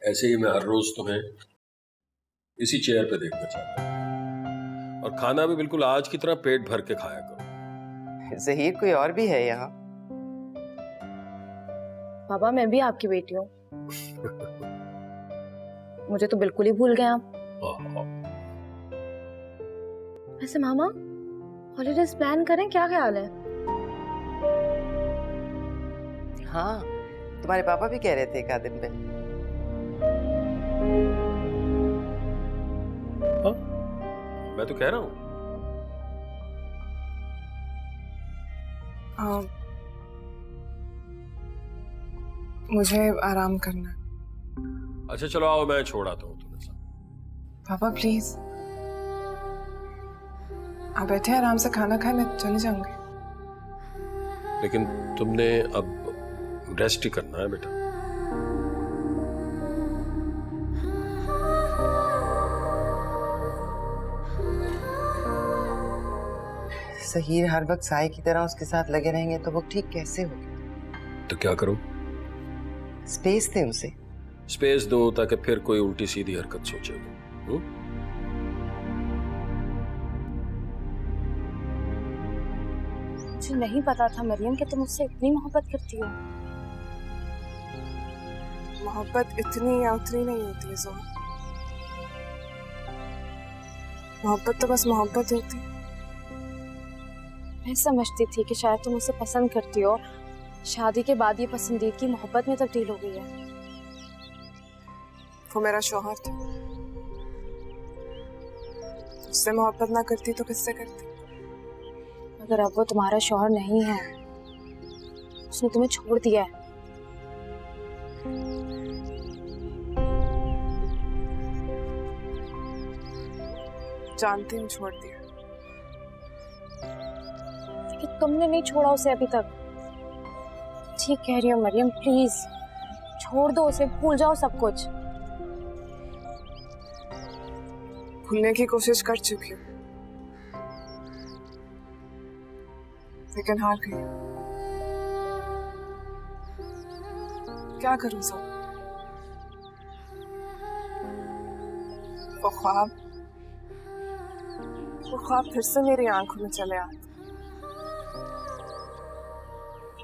ऐसे ही मैं हर रोज तुम्हें इसी चेयर पे देखना चाहता हूँ, और खाना भी बिल्कुल आज की तरह पेट भर के खाया करो। ज़हीर कोई और भी है यहाँ? पापा मैं भी आपकी बेटी हूँ। मुझे तो बिल्कुल ही भूल गए आप। वैसे मामा हॉलीडेज प्लान करें, क्या ख्याल है? हाँ, तुम्हारे पापा भी कह रहे थे एक आध दिन पहले। मैं तो कह रहा हूँ। मुझे आराम करना है। अच्छा चलो आओ, मैं छोड़ आता हूँ तुम्हें सब। पापा प्लीज, आप बैठे आराम से खाना खाए, मैं चले जाऊंगी। लेकिन तुमने अब रेस्ट ही करना है बेटा। ज़हीर हर वक्त साए की तरह उसके साथ लगे रहेंगे तो वो ठीक कैसे होगी? तो क्या करूं? स्पेस दे उसे। स्पेस दो ताकि फिर कोई उल्टी सीधी हरकत सोचे। मुझे नहीं पता था मरियम कि तुम मुझसे इतनी मोहब्बत करती हो। मोहब्बत इतनी या उतनी नहीं होती है ज़ोहर। मोहब्बत तो बस मोहब्बत होती है। मैं समझती थी कि शायद तुम उसे पसंद करती हो, शादी के बाद ये पसंदीदगी मोहब्बत में तब्दील हो गई है। वो मेरा शौहर था, उससे मोहब्बत ना करती तो किससे करती? अगर अब वो तुम्हारा शौहर नहीं है, उसने तुम्हें छोड़ दिया है। जानती हूँ छोड़ दिया, कि तुमने नहीं छोड़ा उसे अभी तक। ठीक कह रही हो मरियम, प्लीज छोड़ दो उसे, भूल जाओ सब कुछ। भूलने की कोशिश कर चुकी हूँ, लेकिन हार गई। क्या करूं सब? वो ख्वाब फिर से मेरी आंखों में चले आते,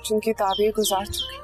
जिनकी ताबीर गुजार चुकी।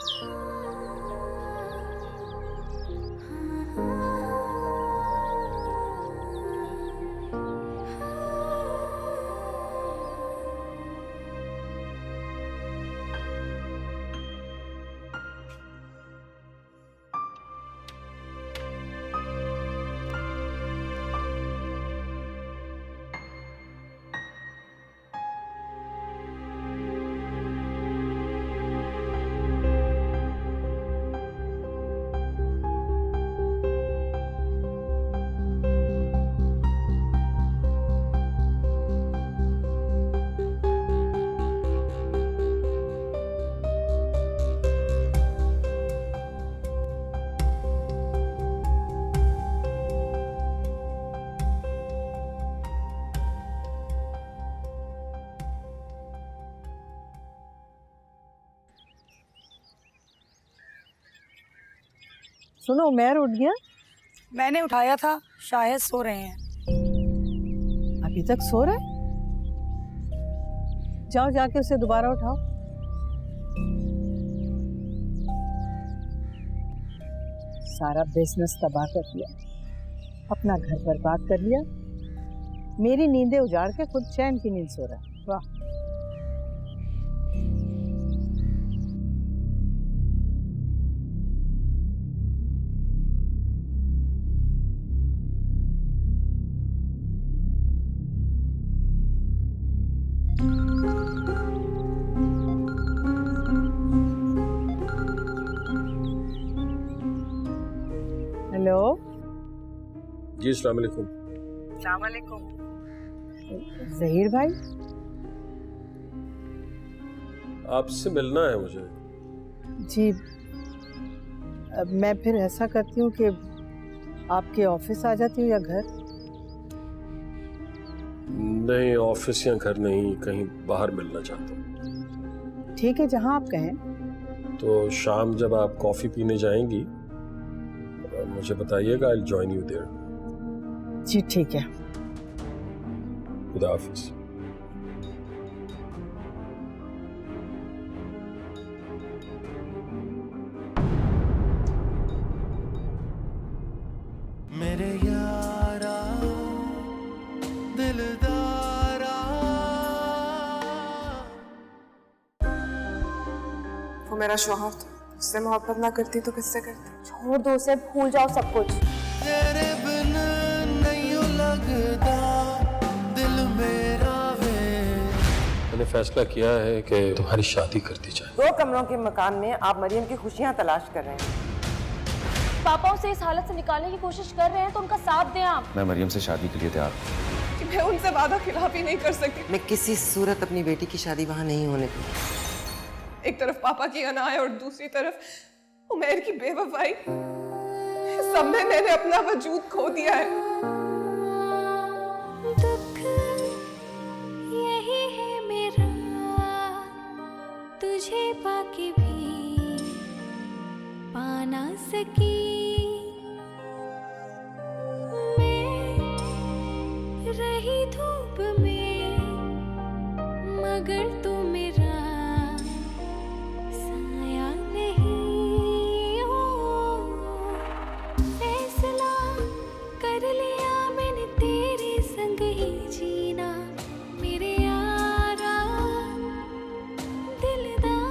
सुनो उमैर उठ गया? मैंने उठाया था, शायद सो रहे हैं। अभी तक सो रहे? जाओ जाके उसे दोबारा उठाओ। सारा बिजनेस तबाह कर दिया, अपना घर बर्बाद कर लिया, मेरी नींदें उजाड़ के खुद चैन की नींद सो रहा है। वाह। हेलो जी, अस्सलाम वालेकुम। अस्सलाम वालेकुम। जहीर भाई, आपसे मिलना है मुझे। जी अब मैं फिर ऐसा करती हूँ कि आपके ऑफिस आ जाती हूँ या घर? नहीं, ऑफिस या घर नहीं, कहीं बाहर मिलना चाहता हूँ। ठीक है, जहाँ आप कहें। तो शाम जब आप कॉफी पीने जाएंगी मुझे बताइएगा, I will join you there. जी ठीक है। खुदा हाफिज। मेरे यारा दिलदारा। वो मेरा शौहर था, उससे मोहब्बत ना करती तो किससे करती? छोड़ दो उसे, भूल जाओ सब कुछ। तेरे बिन नहीं लगता दिल मेरा वे। मैंने फैसला किया है कि तुम्हारी शादी कर दी जाए। 2 कमरों के मकान में आप मरियम की खुशियां तलाश कर रहे हैं। पापा उसे इस हालत से निकालने की कोशिश कर रहे हैं तो उनका साथ दें आप। मैं मरियम से शादी के लिए तैयार हूँ। कि मैं उनसे वादा खिलाफी नहीं कर सकती। मैं किसी सूरत अपनी बेटी की शादी वहां नहीं होने दूंगी। एक तरफ पापा की अनाय और दूसरी तरफ उमैर की बेवफाई, सब में मैंने अपना वजूद खो दिया है। दुख यही है मेरा, तुझे पाके भी पा ना सकी। मैं रही धूप